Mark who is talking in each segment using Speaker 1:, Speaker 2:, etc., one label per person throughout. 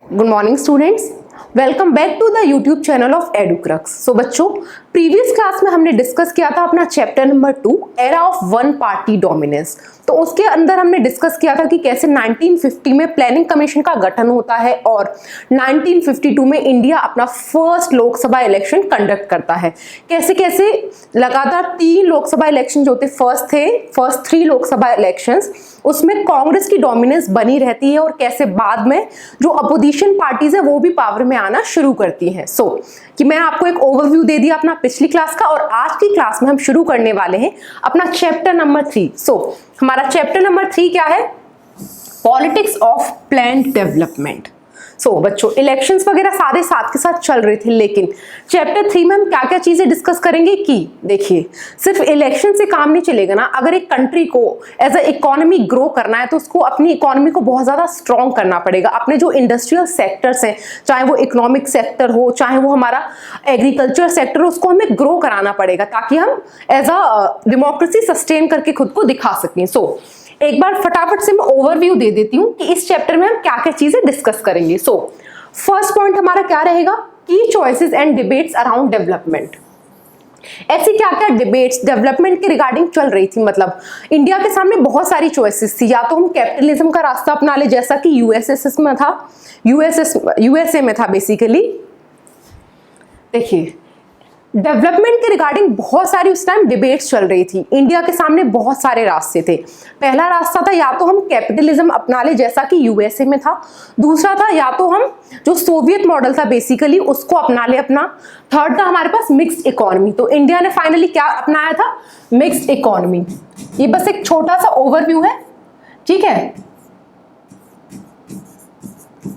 Speaker 1: Good morning students, welcome back to the YouTube channel of Educrux. So बच्चों, previous class में हमने discuss किया था अपना chapter number 2 era of one party dominance. तो उसके अंदर हमने डिस्कस किया था कि कैसे 1950 में प्लानिंग कमीशन का गठन होता है और 1952 में इंडिया अपना फर्स्ट लोकसभा इलेक्शन कंडक्ट करता है। कैसे कैसे लगातार 3 लोकसभा इलेक्शन जो थे फर्स्ट 3 लोकसभा इलेक्शंस, उसमें कांग्रेस की डोमिनेंस बनी रहती है और कैसे बाद में जो अपोजिशन पार्टीज है वो भी पावर में आना शुरू करती हैं। कि मैं आपको एक ओवरव्यू दे दिया अपना पिछली क्लास का, और आज की क्लास में हम शुरू करने वाले हैं अपना चैप्टर नंबर 3। हमारा चैप्टर नंबर 3 क्या है? Politics of planned development. बच्चों, इलेक्शंस वगैरह सारे साथ के साथ चल रहे थे, लेकिन चैप्टर 3 में हम क्या क्या चीजें डिस्कस करेंगे कि देखिए, सिर्फ इलेक्शन से काम नहीं चलेगा ना। अगर एक कंट्री को एज अ इकोनॉमी ग्रो करना है तो उसको अपनी इकोनॉमी को बहुत ज्यादा स्ट्रॉन्ग करना पड़ेगा। अपने जो इंडस्ट्रियल सेक्टर्स हैं, चाहे वो इकोनॉमिक सेक्टर हो, चाहे वो हमारा एग्रीकल्चर सेक्टर हो, उसको हमें ग्रो कराना पड़ेगा ताकि हम एज अ डेमोक्रेसी सस्टेन करके खुद को दिखा सकें। एक बार फटाफट से मैं ओवरव्यू दे देती हूँ कि इस चैप्टर में हम क्या क्या चीजें डिस्कस करेंगे। फर्स्ट पॉइंट हमारा क्या रहेगा? की choices and debates around development. ऐसी क्या क्या डिबेट्स डेवलपमेंट के रिगार्डिंग चल रही थी। मतलब इंडिया के सामने बहुत सारी चॉइसेस थी। या तो हम कैपिटलिज्म का रास्ता अपना ले, जैसा कि यूएसएस में था, यूएसए में था बेसिकली। देखिए, डेवलपमेंट के रिगार्डिंग बहुत सारी उस टाइम डिबेट्स चल रही थी। इंडिया के सामने बहुत सारे रास्ते थे। पहला रास्ता था या तो हम कैपिटलिज्म अपना ले, जैसा कि यूएसए में था। दूसरा था या तो हम जो सोवियत मॉडल था बेसिकली उसको अपना ले अपना। थर्ड था हमारे पास मिक्स्ड इकोनॉमी। तो इंडिया ने फाइनली क्या अपनाया था? Mixed economy. ये बस एक छोटा सा ओवरव्यू है, ठीक है।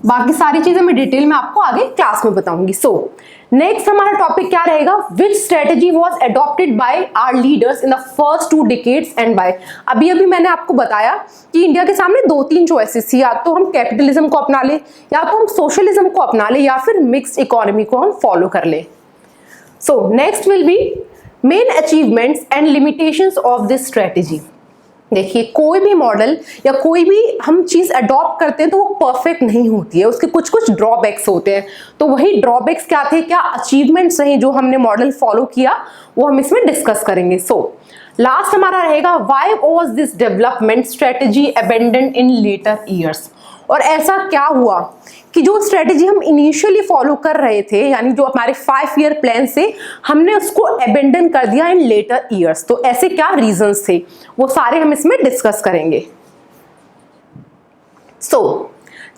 Speaker 1: बाकी सारी चीजें मैं डिटेल में आपको आगे क्लास में बताऊंगी। नेक्स्ट हमारा टॉपिक क्या रहेगा? Which strategy was adopted by our leaders in the first 2 decades and by. अभी मैंने आपको बताया कि इंडिया के सामने 2-3 चॉइसेस थी। या तो हम कैपिटलिज्म को अपना ले, या तो हम सोशलिज्म को अपना ले, या फिर मिक्स्ड इकोनॉमी को हम फॉलो कर ले। Next will be main achievements and limitations of this strategy. देखिए, कोई भी मॉडल या कोई भी हम चीज अडॉप्ट करते हैं तो वो परफेक्ट नहीं होती है, उसके कुछ कुछ ड्रॉबैक्स होते हैं। तो वही ड्रॉबैक्स क्या थे, क्या अचीवमेंट्स रहे जो हमने मॉडल फॉलो किया, वो हम इसमें डिस्कस करेंगे। लास्ट हमारा रहेगा why was this development strategy abandoned in later years. और ऐसा क्या हुआ कि जो स्ट्रेटेजी हम इनिशियली फॉलो कर रहे थे, यानी जो हमारे 5 ईयर प्लान से, हमने उसको अबेंडन कर दिया इन लेटर ईयर्स। तो ऐसे क्या रीजंस थे, वो सारे हम इसमें डिस्कस करेंगे।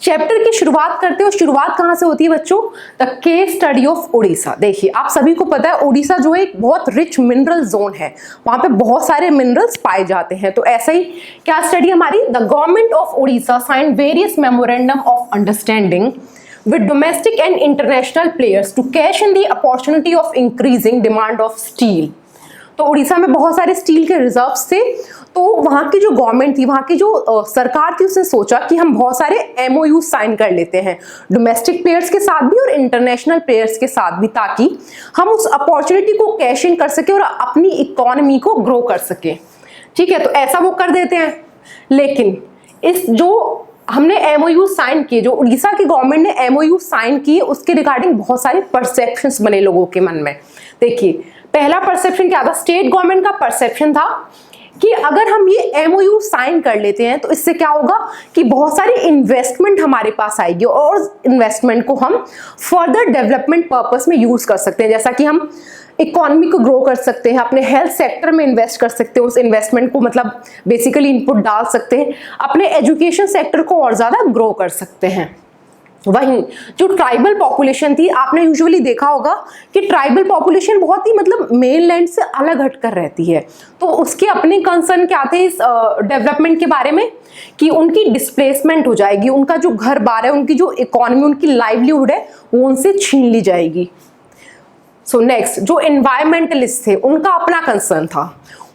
Speaker 1: चैप्टर की शुरुआत करते हो। शुरुआत कहां से होती है बच्चों? The case study of Orissa. देखिए, आप सभी को पता है उड़ीसा जो है एक बहुत रिच मिनरल जोन है, वहां पे बहुत सारे मिनरल्स पाए जाते हैं। तो ऐसा ही क्या स्टडी हमारी? The government of Orissa signed various memorandum of understanding with domestic and international players to cash in the opportunity of increasing demand of steel। तो उड़ीसा में बहुत सारे स्टील के रिजर्व्स थे। तो वहां की जो गवर्नमेंट थी, वहां की जो सरकार थी, उसने सोचा कि हम बहुत सारे एमओयू साइन कर लेते हैं डोमेस्टिक प्लेयर्स के साथ भी और इंटरनेशनल प्लेयर्स के साथ भी, ताकि हम उस अपॉर्चुनिटी को कैश इन कर सके और अपनी इकोनॉमी को ग्रो कर सके। ठीक है, तो ऐसा वो कर देते हैं। लेकिन इस जो हमने एमओयू साइन किए, जो उड़ीसा की गवर्नमेंट ने एमओयू साइन किए, उसके रिगार्डिंग बहुत सारे परसेप्शंस बने लोगों के मन में। देखिए, पहला परसेप्शन क्या था? स्टेट गवर्नमेंट का परसेप्शन था कि अगर हम ये एमओयू साइन कर लेते हैं तो इससे क्या होगा कि बहुत सारी इन्वेस्टमेंट हमारे पास आएगी और इन्वेस्टमेंट को हम फर्दर डेवलपमेंट पर्पस में यूज कर सकते हैं। जैसा कि हम इकोनॉमी को ग्रो कर सकते हैं, अपने हेल्थ सेक्टर में इन्वेस्ट कर सकते हैं, उस इन्वेस्टमेंट को मतलब बेसिकली इनपुट डाल सकते हैं, अपने एजुकेशन सेक्टर को और ज्यादा ग्रो कर सकते हैं। वहीं जो ट्राइबल पॉपुलेशन थी, आपने यूजुअली देखा होगा कि ट्राइबल पॉपुलेशन बहुत ही मतलब मेनलैंड से अलग हटकर रहती है। तो उसके अपने कंसर्न क्या थे इस डेवलपमेंट के बारे में कि उनकी डिस्प्लेसमेंट हो जाएगी, उनका जो घर बार है, उनकी जो इकोनॉमी, उनकी लाइवलीहुड है, वो उनसे छीन ली जाएगी। नेक्स्ट, जो एनवायरमेंटलिस्ट थे, उनका अपना कंसर्न था।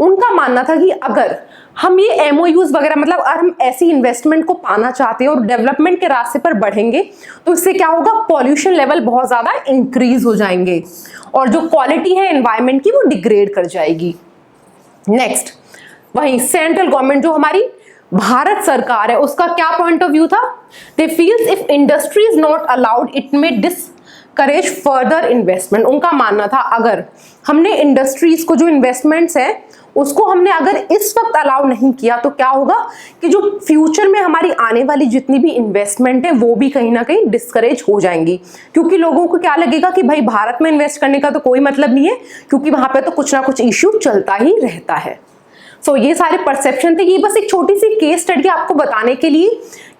Speaker 1: उनका मानना था कि अगर हम ये एमओयूज वगैरह मतलब अगर हम ऐसी इन्वेस्टमेंट को पाना चाहते हैं और डेवलपमेंट के रास्ते पर बढ़ेंगे तो इससे क्या होगा? पॉल्यूशन लेवल बहुत ज्यादा इंक्रीज हो जाएंगे और जो क्वालिटी है एनवायरमेंट की वो डिग्रेड कर जाएगी। नेक्स्ट, वहीं सेंट्रल गवर्नमेंट जो हमारी भारत सरकार है उसका क्या पॉइंट ऑफ व्यू था? They feels if industry is not allowed it may discourage further investment. उनका मानना था अगर हमने इंडस्ट्रीज को जो इन्वेस्टमेंट्स है उसको हमने अगर इस वक्त अलाउ नहीं किया तो क्या होगा कि जो फ्यूचर में हमारी आने वाली जितनी भी इन्वेस्टमेंट है वो भी कहीं ना कहीं डिस्करेज हो जाएंगी, क्योंकि लोगों को क्या लगेगा कि भाई भारत में इन्वेस्ट करने का तो कोई मतलब नहीं है क्योंकि वहां पे तो कुछ ना कुछ इश्यू चलता ही रहता है। सो ये सारे परसेप्शन थे। ये बस एक छोटी सी केस स्टडी आपको बताने के लिए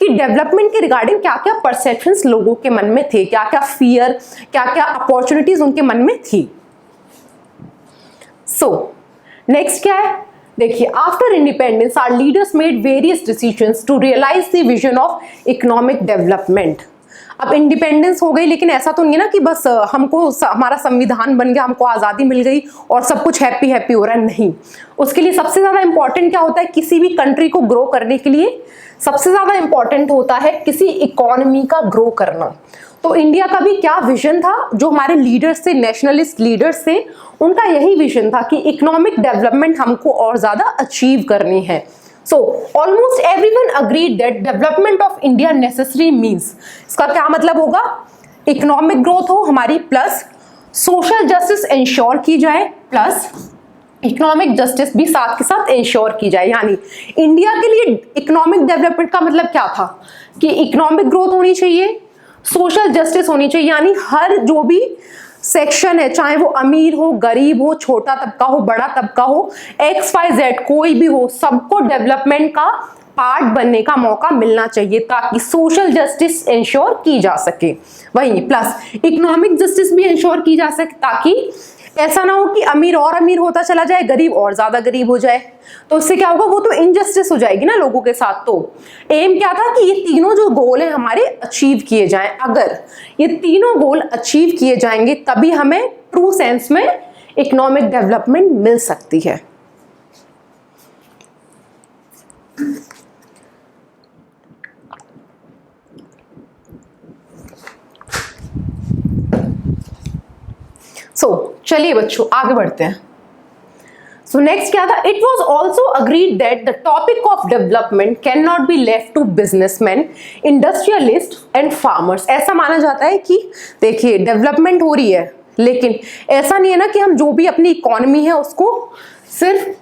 Speaker 1: कि डेवलपमेंट के रिगार्डिंग क्या क्या परसेप्शंस लोगों के मन में थे, क्या क्या फियर, क्या क्या अपॉर्चुनिटीज उनके मन में थी। सो नेक्स्ट क्या है, देखिए, after independence our leaders made various decisions to realise the vision of economic development. अब इंडिपेंडेंस हो गई लेकिन ऐसा तो नहीं है ना कि बस हमको हमारा संविधान बन गया, हमको आज़ादी मिल गई और सब कुछ हैप्पी हैप्पी हो रहा है, नहीं। उसके लिए सबसे ज़्यादा इंपॉर्टेंट क्या होता है, किसी भी कंट्री को ग्रो करने के लिए सबसे ज़्यादा इंपॉर्टेंट होता है किसी इकोनॉमी का ग्रो करना। तो इंडिया का भी क्या विजन था, जो हमारे लीडर्स थे, नेशनलिस्ट लीडर्स थे, उनका यही विजन था कि इकोनॉमिक डेवलपमेंट हमको और ज़्यादा अचीव करनी है। So almost everyone agreed that development of India necessary means, इसका क्या मतलब होगा, इकोनॉमिक ग्रोथ हो हमारी प्लस सोशल जस्टिस इंश्योर की जाए प्लस इकोनॉमिक जस्टिस भी साथ के साथ इंश्योर की जाए। यानी इंडिया के लिए इकोनॉमिक डेवलपमेंट का मतलब क्या था कि इकोनॉमिक ग्रोथ होनी चाहिए, सोशल जस्टिस होनी चाहिए, यानी हर जो भी सेक्शन है, चाहे वो अमीर हो, गरीब हो, छोटा तबका हो, बड़ा तबका हो, XYZ कोई भी हो, सबको डेवलपमेंट का पार्ट बनने का मौका मिलना चाहिए ताकि सोशल जस्टिस इंश्योर की जा सके। वही प्लस इकोनॉमिक जस्टिस भी इंश्योर की जा सके ताकि ऐसा ना हो कि अमीर और अमीर होता चला जाए, गरीब और ज्यादा गरीब हो जाए, तो उससे क्या होगा, वो तो इनजस्टिस हो जाएगी ना लोगों के साथ। तो एम क्या था कि ये तीनों जो गोल है हमारे अचीव किए जाएं। अगर ये तीनों गोल अचीव किए जाएंगे तभी हमें ट्रू सेंस में इकोनॉमिक डेवलपमेंट मिल सकती है। चलिए बच्चों आगे बढ़ते हैं। नेक्स्ट क्या था, it was also agreed that the topic of development can not be left to businessman, industrialist and farmers. ऐसा माना जाता है कि देखिए डेवलपमेंट हो रही है लेकिन ऐसा नहीं है ना कि हम जो भी अपनी इकोनॉमी है उसको सिर्फ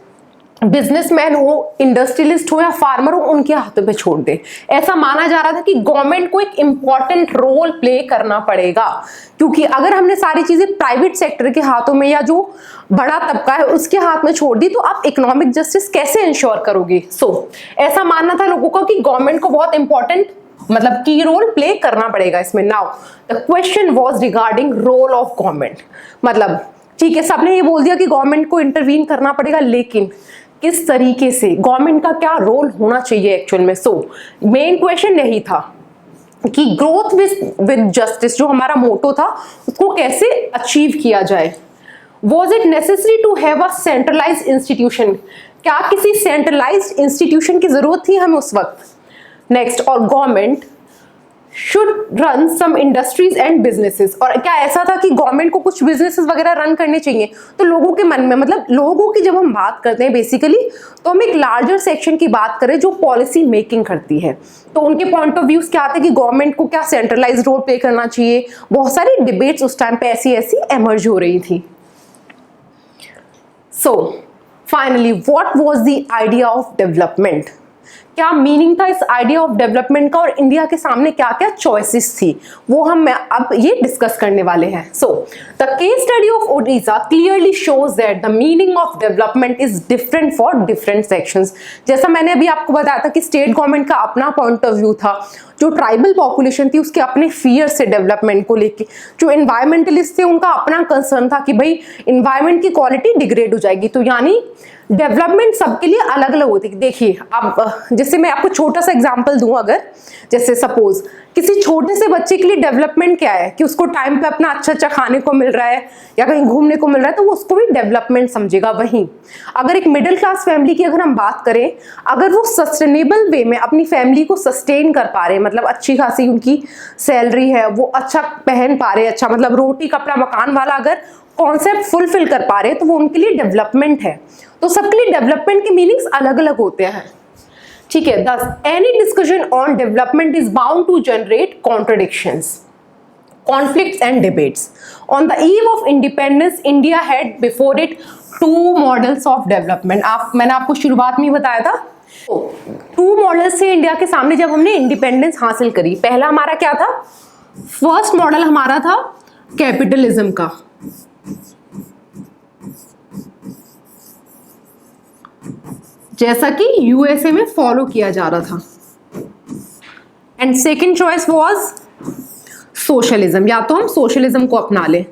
Speaker 1: बिजनेसमैन हो, इंडस्ट्रियलिस्ट हो या फार्मर हो उनके हाथों पे छोड़ दे। ऐसा माना जा रहा था कि गवर्नमेंट को एक इंपॉर्टेंट रोल प्ले करना पड़ेगा, क्योंकि अगर हमने सारी चीजें प्राइवेट सेक्टर के हाथों में या जो बड़ा तबका है उसके हाथ में छोड़ दी तो आप इकोनॉमिक जस्टिस कैसे इंश्योर करोगे। ऐसा मानना था लोगों का कि गवर्नमेंट को बहुत इंपॉर्टेंट मतलब की रोल प्ले करना पड़ेगा इसमें। Now the question was regarding role of government, मतलब ठीक है सबने ये बोल दिया कि गवर्नमेंट को इंटरवीन करना पड़ेगा, लेकिन किस तरीके से, गवर्नमेंट का क्या रोल होना चाहिए एक्चुअल में। मेन क्वेश्चन यही था कि ग्रोथ विद जस्टिस जो हमारा मोटो था उसको कैसे अचीव किया जाए। Was it necessary to have a centralised institution, क्या किसी सेंट्रलाइज्ड इंस्टीट्यूशन की जरूरत थी हमें उस वक्त। नेक्स्ट, और government should run some industries and businesses, और क्या ऐसा था कि गवर्नमेंट को कुछ बिजनेसेस वगैरह रन करने चाहिए। तो लोगों के मन में, मतलब लोगों की जब हम बात करते हैं बेसिकली तो हम एक लार्जर सेक्शन की बात करें जो पॉलिसी मेकिंग करती है, तो उनके पॉइंट ऑफ व्यूज क्या थे कि गवर्नमेंट को क्या सेंट्रलाइज रोल प्ले करना चाहिए। बहुत सारी डिबेट्स उस टाइम पे ऐसी एमर्ज हो रही थी। Finally what was the idea of development, क्या मीनिंग था इस आइडिया ऑफ डेवलपमेंट का और इंडिया के सामने क्या क्या चॉइसेस थी, वो हम अब ये डिस्कस करने वाले हैं। The case study of Odisha clearly shows that the meaning of development is different for different sections. जैसा मैंने अभी आपको बताया था कि स्टेट गवर्नमेंट का अपना पॉइंट ऑफ व्यू था, जो ट्राइबल पॉपुलेशन थी उसके अपने फियर से डेवलपमेंट को लेके, जो एनवायरमेंटलिस्ट थे उनका अपना कंसर्न था कि भाई एनवायरमेंट की क्वालिटी डिग्रेड हो जाएगी। तो यानी डेवलपमेंट सबके लिए अलग अलग होती है। देखिए अब जैसे मैं आपको छोटा सा एग्जांपल दूं, अगर जैसे सपोज किसी छोटे से बच्चे के लिए डेवलपमेंट क्या है कि उसको टाइम पे अपना अच्छा अच्छा खाने को मिल रहा है या कहीं घूमने को मिल रहा है, तो वो उसको भी डेवलपमेंट समझेगा। वहीं अगर एक मिडिल क्लास फैमिली की अगर हम बात करें, अगर वो सस्टेनेबल वे में अपनी फैमिली को सस्टेन कर पा रहे, मतलब अच्छी खासी उनकी सैलरी है, वो अच्छा पहन पा रहे, अच्छा मतलब रोटी कपड़ा मकान वाला अगर कॉन्सेप्ट फुलफिल कर पा रहे हैं तो वो उनके लिए डेवलपमेंट है। तो सबके लिए डेवलपमेंट के मीनिंग्स अलग अलग होते हैं। ठीक है। 10, any discussion on development is bound to generate contradictions, conflicts and debates. On the eve of independence, India had before it 2 models of development. मैंने आपको शुरुआत में ही बताया था 2 मॉडल्स थे इंडिया के सामने जब हमने इंडिपेंडेंस हासिल करी। पहला हमारा क्या था? फर्स्ट मॉडल हमारा था कैपिटलिज्म का, जैसा कि यूएसए में फॉलो किया जा रहा था। And second choice was socialism, या तो हम सोशलिज्म को अपना लें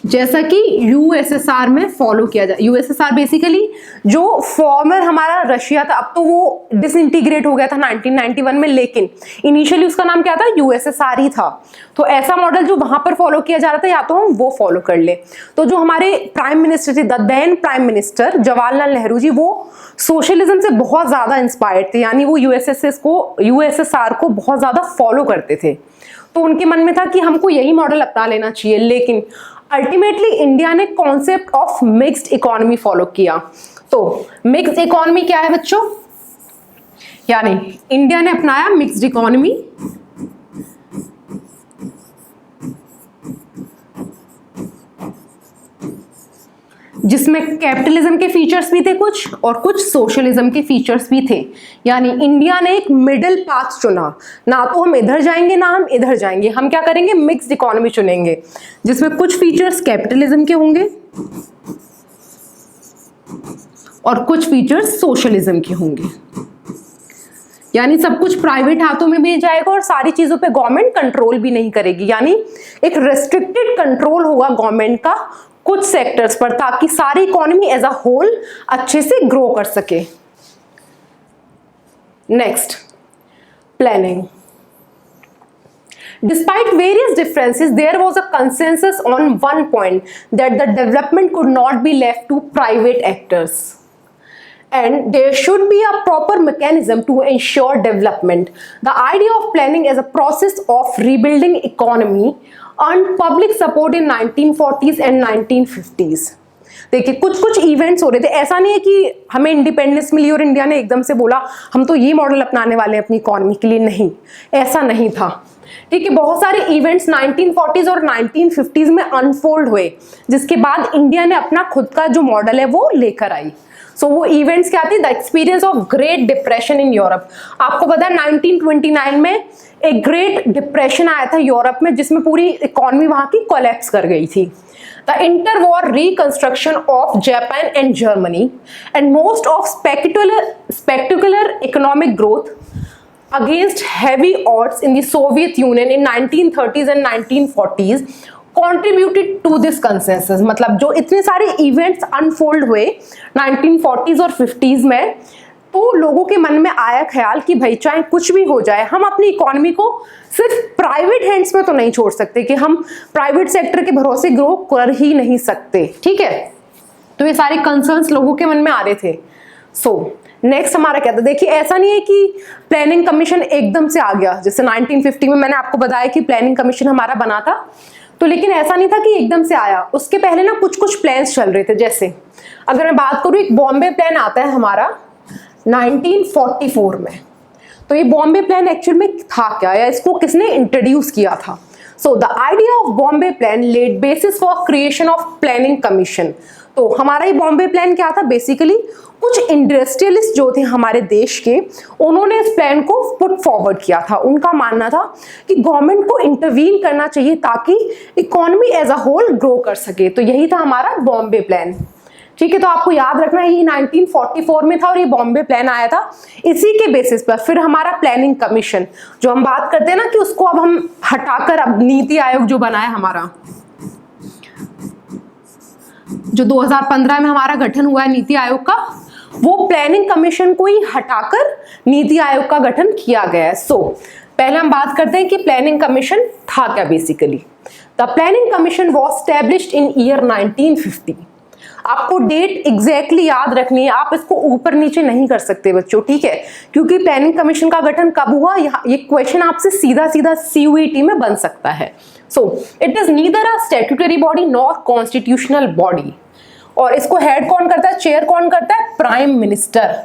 Speaker 1: जैसा कि यूएसएसआर में फॉलो किया जाए। यूएसएसआर बेसिकली जो फॉर्मर हमारा रशिया था, अब तो वो डिसइंटीग्रेट हो गया था 1991 में, लेकिन इनिशियली उसका नाम क्या था? यूएसएसआर ही था। तो ऐसा मॉडल जो वहां पर फॉलो किया जा रहा था, या तो हम वो फॉलो कर ले। तो जो हमारे प्राइम मिनिस्टर थे, the then prime minister Jawaharlal Nehru ji, वो सोशलिज्म से बहुत ज्यादा इंस्पायर्ड थे, यानी वो यूएसएसआर को बहुत ज्यादा फॉलो करते थे। तो उनके मन में था कि हमको यही मॉडल अपना लेना चाहिए, लेकिन अल्टीमेटली इंडिया ने concept of mixed economy follow किया। तो मिक्स्ड इकोनॉमी क्या है बच्चों? यानी इंडिया ने अपनाया मिक्स्ड इकोनॉमी, जिसमें कैपिटलिज्म के फीचर्स भी थे कुछ, और कुछ सोशलिज्म के फीचर्स भी थे। यानी इंडिया ने एक मिडिल पाथ चुना, ना तो हम इधर जाएंगे ना हम इधर जाएंगे, हम क्या करेंगे? मिक्स्ड इकोनॉमी चुनेंगे, जिसमें कुछ फीचर्स कैपिटलिज्म के होंगे और कुछ फीचर्स सोशलिज्म के होंगे। यानी सब कुछ प्राइवेट हाथों में भी जाएगा और सारी चीजों पे गवर्नमेंट कंट्रोल भी नहीं करेगी, यानी एक रेस्ट्रिक्टेड कंट्रोल होगा गवर्नमेंट का कुछ सेक्टर्स पर, ताकि सारी इकोनॉमी एज अ होल अच्छे से ग्रो कर सके। Next, planning. Despite various differences, there was a consensus on one point, that the development could not be left to private actors, and there should be a proper mechanism to ensure development. The idea of planning as a process of rebuilding economy earned public support in 1940s and 1950s. देखिए कुछ events हो रहे थे, ऐसा नहीं है कि हमें इंडिपेंडेंस मिली और इंडिया ने एकदम से बोला हम तो ये मॉडल अपनाने वाले हैं अपनी इकोनॉमी के लिए, नहीं, ऐसा नहीं था। ठीक है, बहुत सारे इवेंट्स 1940s और 1950s में अनफोल्ड हुए, जिसके बाद इंडिया ने अपना खुद का जो मॉडल है वो लेकर आई। सो वो इवेंट्स क्या थी? The experience of great depression in Europe. आपको पता है 1929 में एक ग्रेट डिप्रेशन आया था यूरोप में, जिसमें पूरी इकोनॉमी वहां की कोलैप्स कर गई थी। The interwar reconstruction of Japan and Germany and most of spectacular economic growth against heavy odds in the Soviet Union in 1930s and 1940s contributed to this consensus। मतलब जो इतने सारे इवेंट्स अनफोल्ड हुए 1940s और 50s में, तो लोगों के मन में आया ख्याल कि भाई चाहे कुछ भी हो जाए, हम अपनी इकोनॉमी को सिर्फ प्राइवेट हैंड्स में तो नहीं छोड़ सकते, कि हम प्राइवेट सेक्टर के भरोसे ग्रो कर ही नहीं सकते। ठीक है, तो ये सारे कंसर्न्स लोगों के मन में आ रहे थे। सो नेक्स्ट हमारा क्या था? देखिए ऐसा नहीं है कि प्लानिंग कमीशन एकदम से आ गया, जैसे 1950 में मैंने आपको बताया कि प्लानिंग कमीशन हमारा बना था, तो लेकिन ऐसा नहीं था कि एकदम से आया। उसके पहले ना कुछ प्लान्स चल रहे थे। जैसे अगर मैं बात करूं, एक बॉम्बे प्लान आता है हमारा 1944 में। तो ये बॉम्बे प्लान एक्चुअल में था क्या, या इसको किसने इंट्रोड्यूस किया था? So the idea of Bombay plan laid basis for creation of planning commission. तो हमारा ये बॉम्बे प्लान क्या था? बेसिकली कुछ इंडस्ट्रियलिस्ट जो थे हमारे देश के, उन्होंने इस प्लान को पुट फॉरवर्ड किया था। उनका मानना था कि गवर्नमेंट को इंटरवीन करना चाहिए ताकि economy as a whole grow कर सके। तो यही था हमारा बॉम्बे प्लान। ठीक है, तो आपको याद रखना है ये 1944 में था और ये बॉम्बे प्लान आया था। इसी के बेसिस पर फिर हमारा प्लानिंग कमीशन, जो हम बात करते हैं ना कि उसको अब हम हटाकर अब नीति आयोग जो बना है हमारा, जो 2015 में हमारा गठन हुआ है नीति आयोग का, वो प्लानिंग कमीशन को ही हटाकर नीति आयोग का गठन किया गया है। सो पहले हम बात करते हैं कि प्लानिंग कमीशन था क्या। Basically the planning commission was established in year 1950। आपको डेट एग्जैक्टली याद रखनी है, आप इसको ऊपर नीचे नहीं कर सकते बच्चों, ठीक है, क्योंकि प्लानिंग कमीशन का गठन कब हुआ, ये क्वेश्चन आपसे सीधा सीधा CUET में बन सकता है। So it is neither a statutory body nor constitutional body, और इसको हेड कौन करता है, चेयर कौन करता है, प्राइम मिनिस्टर।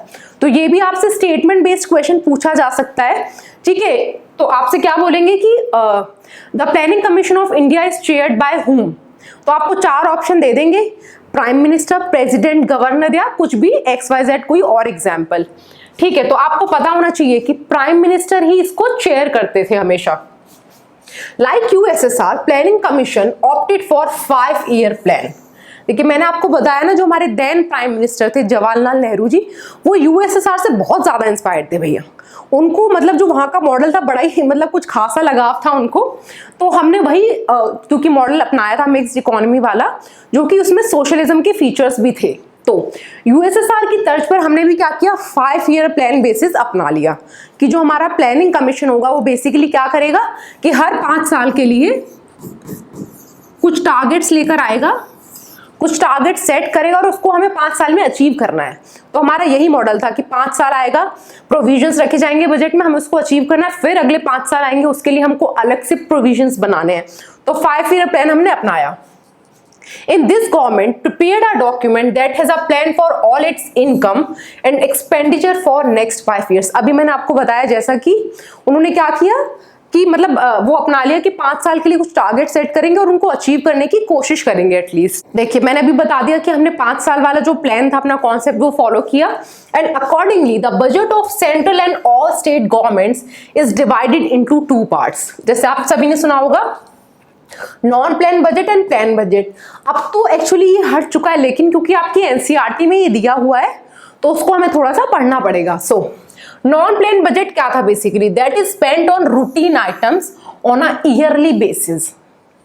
Speaker 1: तो ये भी आपसे स्टेटमेंट बेस्ड क्वेश्चन पूछा जा सकता है, ठीक है। तो आपसे क्या बोलेंगे कि the planning commission of India is chaired by whom, तो आपको 4 ऑप्शन दे देंगे, प्राइम मिनिस्टर, प्रेसिडेंट, गवर्नर या कुछ भी XYZ कोई और एग्जाम्पल, ठीक है। तो आपको पता होना चाहिए कि प्राइम मिनिस्टर ही इसको चेयर करते थे हमेशा। Like USSR, planning commission opted for 5-year plan. देखिए मैंने आपको बताया ना, जो हमारे देन प्राइम मिनिस्टर थे जवाहरलाल नेहरू जी, वो USSR से बहुत ज्यादा इंस्पायर्ड थे भैया। उनको मतलब जो वहाँ का मॉडल था बड़ा ही मतलब कुछ खासा लगाव था उनको, तो हमने वही क्योंकि मॉडल अपनाया था मिक्स्ड इकोनॉमी वाला, जो कि उसमें सोशलिज्म के फीचर्स भी थे। तो USSR की तर्ज पर हमने भी क्या किया, 5-year प्लान बेसिस अपना लिया कि जो हमारा प्लानिंग कमीशन होगा वो बेसिकली क्या करेगा कि हर 5 साल के लिए कुछ टारगेट्स लेकर आएगा, कुछ टारगेट सेट करेगा और उसको हमें 5 साल में अचीव करना है। तो हमारा यही मॉडल था कि 5 साल आएगा, प्रोविजंस रखे जाएंगे बजट में, हमें उसको अचीव करना है, फिर अगले 5 साल आएंगे, उसके लिए हमको अलग से प्रोविजंस बनाने हैं। तो 5-year प्लान हमने अपनाया। In this government prepared a document that has a plan for all its income and expenditure for next 5 years। अभी मैंने आपको बताया जैसा कि उन्होंने क्या किया कि मतलब वो अपना लिया कि 5 साल के लिए कुछ टारगेट सेट करेंगे और उनको अचीव करने की कोशिश करेंगे एटलीस्ट। देखिए मैंने अभी बता दिया कि हमने 5 साल वाला जो प्लान था, अपना कॉन्सेप्ट, वो फॉलो किया। And accordingly the budget of central and all state governments is divided into 2 parts. जैसे आप सभी ने सुना होगा non plan budget and plan budget. अब तो एक्चुअली ये हट चुका है, लेकिन क्योंकि आपकी NCERT में ये दिया हुआ है तो उसको हमें थोड़ा सा पढ़ना पड़ेगा। सो नॉन प्लान बजट क्या था, basically that is spent on routine items on a yearly basis,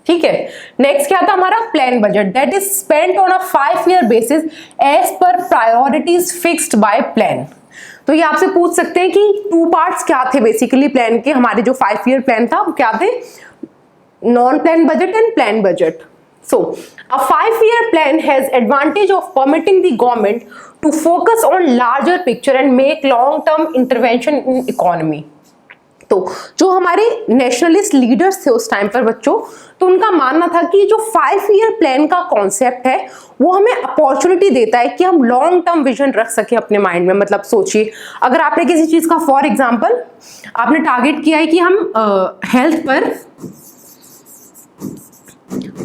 Speaker 1: ठीक है। नेक्स्ट क्या था हमारा plan budget, that is spent on a 5-year basis as per priorities fixed by plan. तो ये आपसे पूछ सकते हैं कि 2 पार्ट्स क्या थे बेसिकली प्लान के, हमारे जो 5-year प्लान था वो क्या थे, non-plan budget and plan budget. So, a 5-year plan has advantage of permitting the government to focus on larger picture and make long-term intervention in economy. तो जो हमारे नेशनलिस्ट लीडर्स थे उस टाइम पर बच्चों, तो उनका मानना था कि जो 5-year प्लान का कॉन्सेप्ट है वो हमें अपॉर्चुनिटी देता है कि हम लॉन्ग टर्म विजन रख सके अपने माइंड में। मतलब सोचिए अगर आपने किसी चीज का, फॉर एग्जांपल आपने टारगेट किया है कि हम हेल्थ पर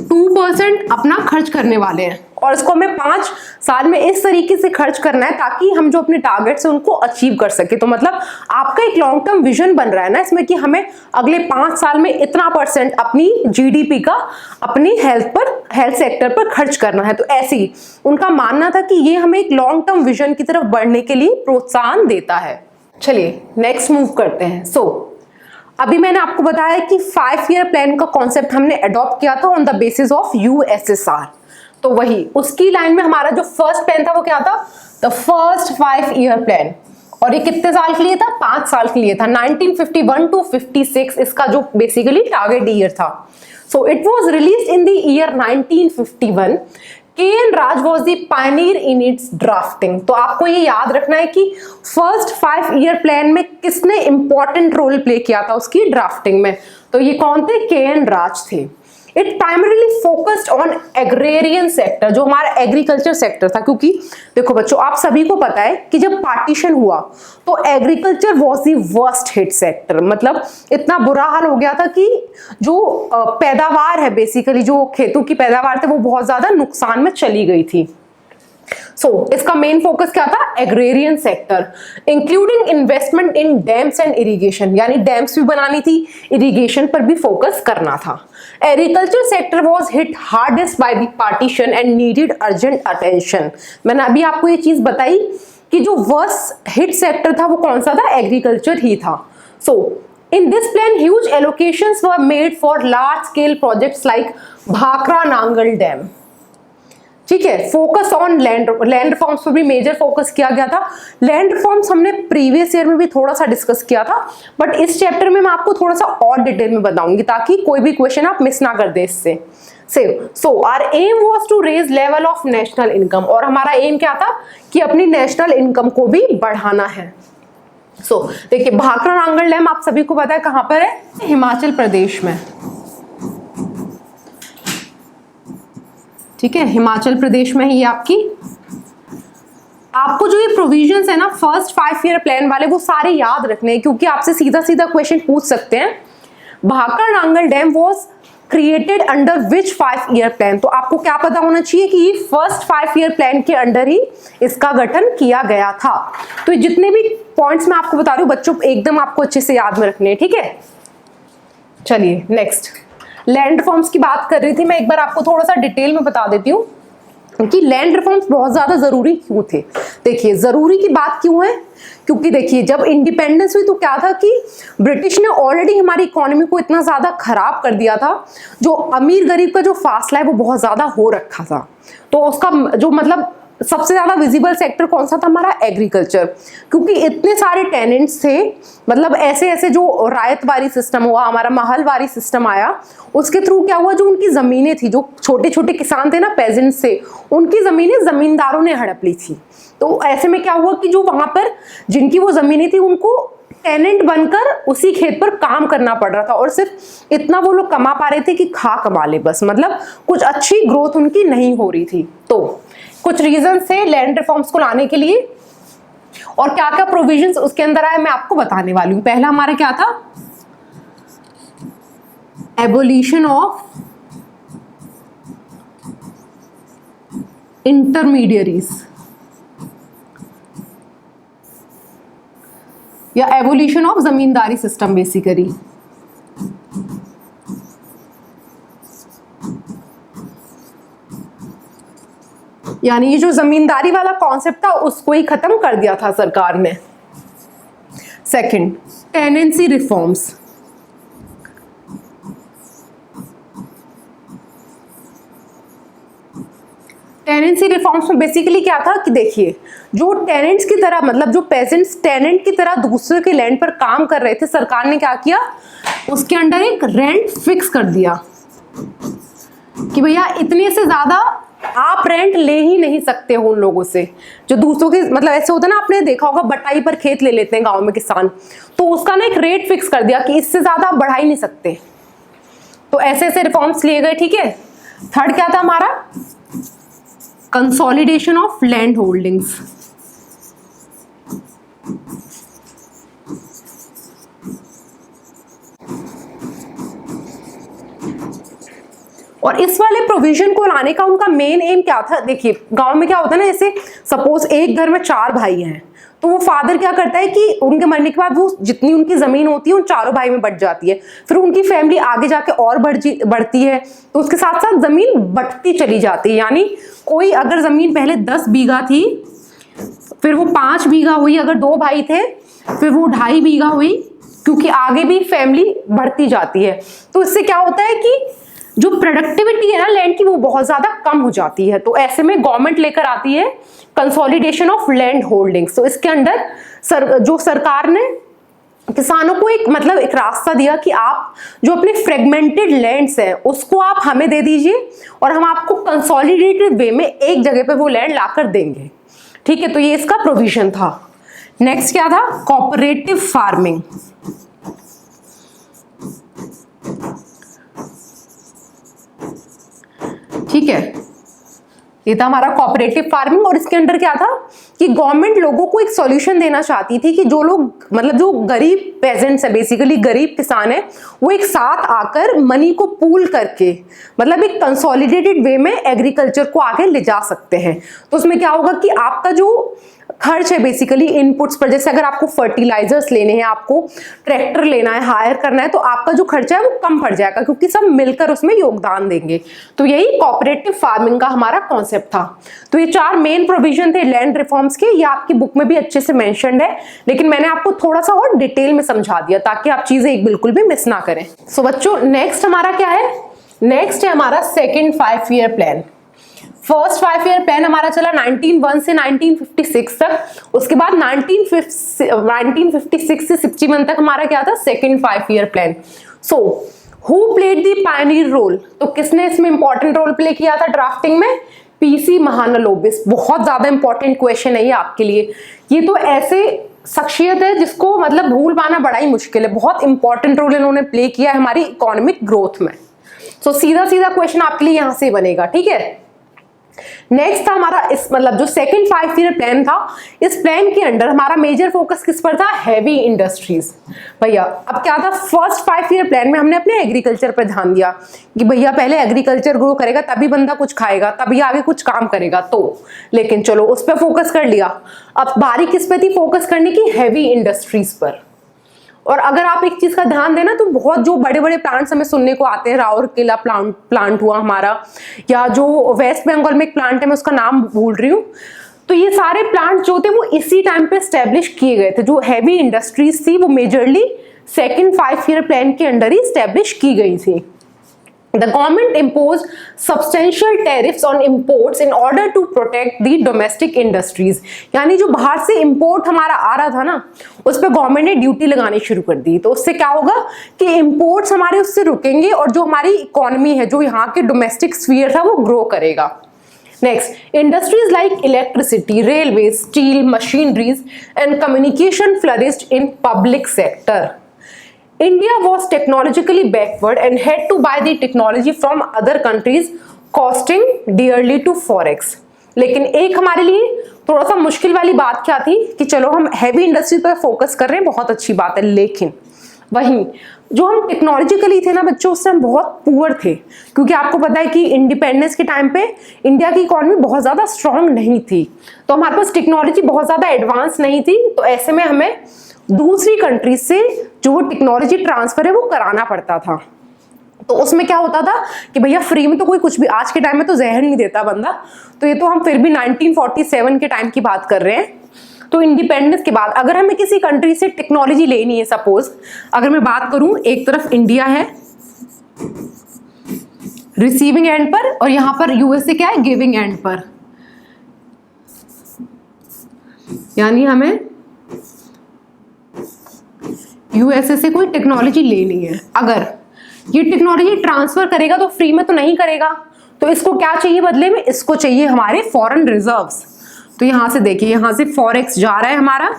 Speaker 1: 2% अपना खर्च करने वाले हैं और इसको हमें 5 साल में इस तरीके से खर्च करना है ताकि हम जो अपने टारगेट्स हैं उनको अचीव कर सके। तो मतलब आपका एक लॉन्ग टर्म विजन बन रहा है ना इसमें कि हमें अगले 5 साल में इतना % अपनी GDP का अपनी हेल्थ सेक्टर पर खर्च करना है। तो ऐसे ही उनका मानना था कि ये हमें एक लॉन्ग टर्म विजन की तरफ बढ़ने के लिए प्रोत्साहन देता है। चलिए नेक्स्ट मूव करते हैं। अभी मैंने आपको बताया कि 5-year प्लान का कॉन्सेप्ट हमने अडॉप्ट किया था on the basis of USSR। तो वही उसकी लाइन में हमारा जो फर्स्ट प्लान था वो क्या था, द फर्स्ट 5-year प्लान। और ये कितने साल के लिए था, 5 साल के लिए था, 1951 to 56 इसका जो बेसिकली टारगेट ईयर था। सो it was released in the year 1951। KN Raj was the pioneer in its drafting। तो आपको ये याद रखना है कि फर्स्ट 5-year प्लान में किसने इंपॉर्टेंट रोल प्ले किया था उसकी ड्राफ्टिंग में, तो ये कौन थे, KN राज थे। It primarily focused on agrarian sector, जो हमारा एग्रीकल्चर सेक्टर था। क्योंकि देखो बच्चों आप सभी को पता है कि जब पार्टीशन हुआ तो agriculture was the worst hit sector. मतलब इतना बुरा हाल हो गया था कि जो पैदावार है बेसिकली, जो खेतों की पैदावार थी वो बहुत ज्यादा नुकसान में चली गई थी। इसका मेन फोकस क्या था, agrarian sector, including investment in dams and irrigation, यानी डैम्स भी बनानी थी, इरिगेशन पर भी फोकस करना था। Agriculture sector was hit hardest by the partition and needed urgent attention. मैंने अभी आपको ये चीज बताई कि जो वर्स्ट हिट सेक्टर था वो कौन सा था, एग्रीकल्चर ही था। In this plan, huge allocations were made for large-scale projects like Bhakra Nangal dam. ठीक है, फोकस ऑन लैंड रिफॉर्म्स पर भी मेजर फोकस किया गया था। लैंड रिफॉर्म्स हमने प्रीवियस ईयर में भी थोड़ा सा डिस्कस किया था, बट इस चैप्टर में मैं आपको थोड़ा सा और डिटेल में बताऊंगी ताकि कोई भी क्वेश्चन आप मिस ना कर दे इससे। Our aim was to raise level of national income, और हमारा एम क्या था कि अपनी नेशनल इनकम को भी बढ़ाना है। देखिए भाखरा नांगल डैम आप सभी को पता है कहां पर है, हिमाचल प्रदेश में। ठीक है, हिमाचल प्रदेश में है ये आपकी। आपको जो ये प्रोविजंस है ना फर्स्ट 5 ईयर प्लान वाले, वो सारे याद रखने हैं, क्योंकि आपसे सीधा सीधा क्वेश्चन पूछ सकते हैं। Bhakra Nangal dam was created under which 5 year plan, तो आपको क्या पता होना चाहिए कि ये फर्स्ट 5 ईयर प्लान के अंडर ही इसका गठन किया गया था। तो जितने भी पॉइंट्स मैं आपको बता रही हूँ बच्चों, एकदम आपको अच्छे से याद में रखने हैं, ठीक है। चलिए नेक्स्ट, लैंड रिफॉर्म्स की बात कर रही थी मैं, एक बार आपको थोड़ा सा डिटेल में बता देती हूँ कि लैंड रिफॉर्म्स बहुत ज्यादा जरूरी क्यों थे। देखिए जरूरी की बात क्यों है, क्योंकि देखिए जब इंडिपेंडेंस हुई तो क्या था कि ब्रिटिश ने ऑलरेडी हमारी इकोनॉमी को इतना ज्यादा खराब कर दिया था, जो अमीर गरीब का जो फासला है वो बहुत ज्यादा हो रखा था। तो उसका जो मतलब सबसे ज्यादा विजिबल सेक्टर कौन सा था, हमारा एग्रीकल्चर, क्योंकि इतने सारे टेनेंट्स थे, मतलब ऐसे ऐसे जो रायतवारी सिस्टम हुआ, हमारा महलवारी सिस्टम आया, उसके थ्रू क्या हुआ, जो उनकी जमीनें थी, जो छोटे छोटे किसान थे ना पेजेंट्स से, उनकी जमीनें जमींदारों ने हड़प ली थी। तो ऐसे में क्या हुआ कि जो वहां पर जिनकी वो जमीनें थी उनको टेनेंट बनकर उसी खेत पर काम करना पड़ रहा था, और सिर्फ इतना वो लोग कमा पा रहे थे कि खा कमा ले बस, मतलब कुछ अच्छी ग्रोथ उनकी नहीं हो रही थी। तो कुछ रीजन थे लैंड रिफॉर्म्स को लाने के लिए, और क्या क्या प्रोविजंस उसके अंदर आए मैं आपको बताने वाली हूं। पहला हमारा क्या था, एबोलिशन ऑफ इंटरमीडियरीज या evolution of zamindari system basically. यानी ये जो जमींदारी वाला कॉन्सेप्ट था उसको ही खत्म कर दिया था सरकार ने। Second, tenancy reforms. Tenancy reforms में बेसिकली क्या था कि देखिए जो टेनेंट्स की तरह, मतलब जो पेजेंट्स टेनेंट की तरह दूसरे के लैंड पर काम कर रहे थे, सरकार ने क्या किया, उसके अंडर एक रेंट फिक्स कर दिया कि भैया इतने से ज्यादा आप रेंट ले ही नहीं सकते हो उन लोगों से जो दूसरों के, मतलब ऐसे होता है ना, आपने देखा होगा बटाई पर खेत ले लेते हैं गांव में किसान, तो उसका ना एक रेट फिक्स कर दिया कि इससे ज्यादा आप बढ़ा ही नहीं सकते। तो ऐसे ऐसे रिफॉर्म्स लिए गए, ठीक है। थर्ड क्या था हमारा, कंसोलिडेशन ऑफ लैंड होल्डिंग्स। और इस वाले प्रोविजन को लाने का उनका मेन एम क्या था, देखिए गांव में क्या होता है ना, जैसे सपोज एक घर में 4 भाई हैं, तो वो फादर क्या करता है कि उनके मरने के बाद वो जितनी उनकी जमीन होती है उन चारों भाई में बट जाती है, फिर उनकी फैमिली आगे जाके और बढ़ती है, तो उसके साथ साथ जमीन बढ़ती चली जाती है। यानी कोई अगर जमीन पहले 10 बीघा थी, फिर वो 5 बीघा हुई, अगर 2 भाई थे फिर वो 2.5 बीघा हुई, क्योंकि आगे भी फैमिली बढ़ती जाती है। तो इससे क्या होता है कि जो प्रोडक्टिविटी है ना लैंड की, वो बहुत ज्यादा कम हो जाती है। तो ऐसे में गवर्नमेंट लेकर आती है कंसोलिडेशन ऑफ लैंड होल्डिंग्स। तो इसके अंदर जो सरकार ने किसानों को एक मतलब एक रास्ता दिया कि आप जो अपने फ्रेगमेंटेड लैंड्स हैं उसको आप हमें दे दीजिए, और हम आपको कंसोलिडेटेड वे में एक जगह पे वो लैंड लाकर देंगे, ठीक है। तो ये इसका प्रोविजन था। नेक्स्ट क्या था, कोऑपरेटिव फार्मिंग। ठीक है, ये था हमारा कोऑपरेटिव फार्मिंग। और इसके अंदर क्या था कि गवर्नमेंट लोगों को एक सॉल्यूशन देना चाहती थी कि जो लोग, मतलब जो गरीब पेजेंट्स है, बेसिकली गरीब किसान है, वो एक साथ आकर मनी को पूल करके, मतलब एक कंसोलिडेटेड वे में एग्रीकल्चर को आगे ले जा सकते हैं। तो उसमें क्या होगा कि आपका जो खर्च है बेसिकली इनपुट्स पर, जैसे अगर आपको फर्टिलाइजर्स लेने हैं, आपको ट्रैक्टर लेना है, हायर करना है, तो आपका जो खर्चा है वो कम पड़ जाएगा, क्योंकि सब मिलकर उसमें योगदान देंगे। तो यही कोऑपरेटिव फार्मिंग का हमारा कॉन्सेप्ट था। तो ये 4 मेन प्रोविजन थे लैंड रिफॉर्म्स के, ये आपकी बुक में भी अच्छे से मेंशन्ड है, लेकिन मैंने आपको थोड़ा सा और डिटेल में समझा दिया ताकि आप चीजें एक बिल्कुल भी मिस ना करें। सो बच्चों नेक्स्ट हमारा क्या है, नेक्स्ट है हमारा second 5 year plan. First 5 year plan हमारा चला 1901 से 1956 तक, उसके बाद 1956 से 61 तक हमारा क्या था, second 5 year plan. So who played the pioneer role, तो किसने इसमें इंपॉर्टेंट रोल प्ले किया था ड्राफ्टिंग में, पीसी महालनोबिस। बहुत ज्यादा इंपॉर्टेंट क्वेश्चन है ये आपके लिए। ये तो ऐसे शख्सियत है जिसको मतलब भूल पाना बड़ा ही मुश्किल है, बहुत इंपॉर्टेंट रोल इन्होंने प्ले किया है हमारी इकोनॉमिक ग्रोथ में। सो सीधा सीधा क्वेश्चन आपके लिए यहां से बनेगा, ठीक है। नेक्स्ट था हमारा इस मतलब जो सेकंड 5 ईयर प्लान था, इस प्लान के अंडर हमारा मेजर फोकस किस पर था? Heavy industries. भैया अब क्या था, फर्स्ट 5 ईयर प्लान में हमने अपने एग्रीकल्चर पर ध्यान दिया कि भैया पहले एग्रीकल्चर ग्रो करेगा तभी बंदा कुछ खाएगा, तभी आगे कुछ काम करेगा, तो लेकिन चलो उस पर फोकस कर लिया। अब बारी किस पे थी फोकस करने की? हैवी इंडस्ट्रीज पर। और अगर आप एक चीज का ध्यान देना तो बहुत जो बड़े बड़े प्लांट्स हमें सुनने को आते हैं, राउरकेला प्लांट हुआ हमारा, या जो वेस्ट बंगाल में एक प्लांट है मैं उसका नाम भूल रही हूँ, तो ये सारे प्लांट जो थे वो इसी टाइम पे स्टैब्लिश किए गए थे। जो हैवी इंडस्ट्रीज थी वो मेजरली सेकेंड 5 ईयर प्लान के अंडर ही स्टैब्लिश की गई थी। The government imposed substantial tariffs on imports in order to protect the domestic industries। यानी जो बाहर से इंपोर्ट हमारा आ रहा था ना, उस पर गवर्नमेंट ने ड्यूटी लगानी शुरू कर दी। तो उससे क्या होगा कि इंपोर्ट्स हमारे उससे रुकेंगे और जो हमारी इकोनॉमी है, जो यहाँ के डोमेस्टिक स्फीयर था, वो ग्रो करेगा। Next, industries like electricity, railway, steel, machineries and communication flourished in public sector. India was technologically backward and had to buy the technology from other countries, costing dearly to forex। लेकिन एक हमारे लिए थोड़ा सा मुश्किल वाली बात क्या थी कि चलो हम हैवी इंडस्ट्री पर फोकस कर रहे हैं, बहुत अच्छी बात है, लेकिन वहीं जो हम टेक्नोलॉजिकली थे ना बच्चों, उस टाइम बहुत पुअर थे, क्योंकि आपको पता है कि इंडिपेंडेंस के टाइम पे इंडिया की इकोनॉमी बहुत ज़्यादा स्ट्रांग नहीं थी, तो हमारे पास टेक्नोलॉजी बहुत ज़्यादा एडवांस नहीं थी। तो ऐसे में हमें दूसरी कंट्रीज से जो टेक्नोलॉजी ट्रांसफर है वो कराना पड़ता था। तो उसमें क्या होता था कि भैया फ्री में तो कोई कुछ भी, आज के टाइम में तो जहर नहीं देता बंदा, तो ये तो हम फिर भी 1947 के टाइम की बात कर रहे हैं। तो इंडिपेंडेंस के बाद अगर हमें किसी कंट्री से टेक्नोलॉजी लेनी है, सपोज अगर मैं बात करूं, एक तरफ इंडिया है रिसीविंग एंड पर और यहां पर यूएसए क्या है, गिविंग एंड पर, यानी हमें यूएसए से कोई टेक्नोलॉजी लेनी है। अगर ये टेक्नोलॉजी ट्रांसफर करेगा तो फ्री में तो नहीं करेगा, तो इसको क्या चाहिए बदले में? इसको चाहिए हमारे फॉरेन रिजर्व्स। तो यहां से देखिए, यहां से फॉरेक्स जा रहा है हमारा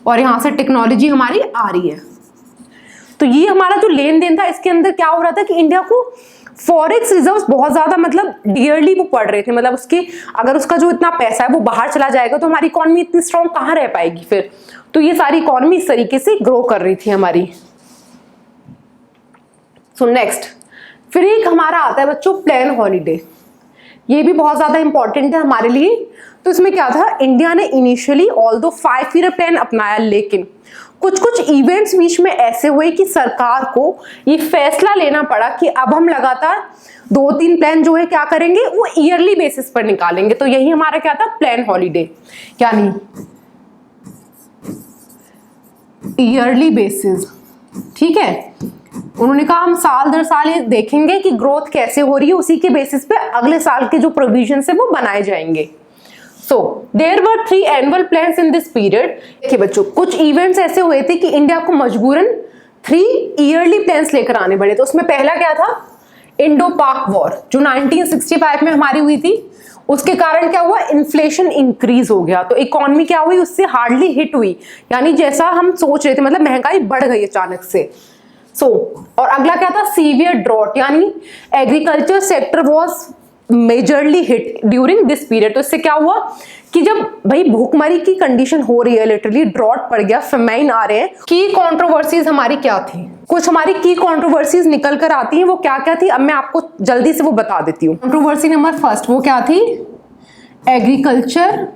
Speaker 1: और यहां से टेक्नोलॉजी हमारी आ रही है। तो ये हमारा जो लेन देन था, इसके अंदर क्या हो रहा था कि इंडिया को फॉरेक्स रिजर्व्स बहुत ज्यादा मतलब डियरली वो पड़ रहे थे। मतलब उसके अगर उसका जो इतना पैसा है वो बाहर चला जाएगा तो हमारी इकोनॉमी इतनी स्ट्रांग कहाँ रह पाएगी फिर। तो ये सारी इकोनॉमी इस तरीके से ग्रो कर रही थी हमारी। सो नेक्स्ट, फिर एक हमारा आता है बच्चों प्लान हॉलीडे। ये भी बहुत ज्यादा इंपॉर्टेंट है हमारे लिए। तो इसमें क्या था, इंडिया ने इनिशियली ऑल्दो 5 ईयर प्लान अपनाया, लेकिन कुछ कुछ इवेंट्स बीच में ऐसे हुए कि सरकार को ये फैसला लेना पड़ा कि अब हम लगातार 2-3 प्लान जो है क्या करेंगे, वो ईयरली बेसिस पर निकालेंगे। तो यही हमारा क्या था, प्लान हॉलीडे, यानी ईयरली बेसिस। ठीक है, उन्होंने कहा हम साल दर साल ये देखेंगे कि ग्रोथ कैसे हो रही है, उसी के बेसिस पे अगले साल के जो प्रोविजन है वो बनाए जाएंगे। So there were 3 annual plans in this period. देखिए बच्चों, कुछ इवेंट्स ऐसे हुए थे कि इंडिया को मजबूरन 3 ईयरली प्लान्स लेकर आने पड़े। तो उसमें पहला क्या था, इंडो पाक वॉर जो 1965 में हमारी हुई थी। उसके कारण क्या हुआ, इन्फ्लेशन इंक्रीज हो गया, तो इकोनॉमी क्या हुई, उससे हार्डली हिट हुई, यानी जैसा हम सोच रहे थे, मतलब महंगाई बढ़ गई अचानक से। और अगला क्या था, सीवियर ड्रॉट, यानी agriculture sector was majorly hit during this period. तो इससे क्या हुआ कि जब भाई भूखमरी की कंडीशन हो रही है, लिटरली ड्रॉट पड़ गया, फेमाइन आ रहे हैं। की कंट्रोवर्सीज हमारी क्या थी, कुछ हमारी की कंट्रोवर्सीज निकल कर आती हैं, वो क्या क्या थी अब मैं आपको जल्दी से वो बता देती हूँ। कंट्रोवर्सी नंबर फर्स्ट वो क्या थी, एग्रीकल्चर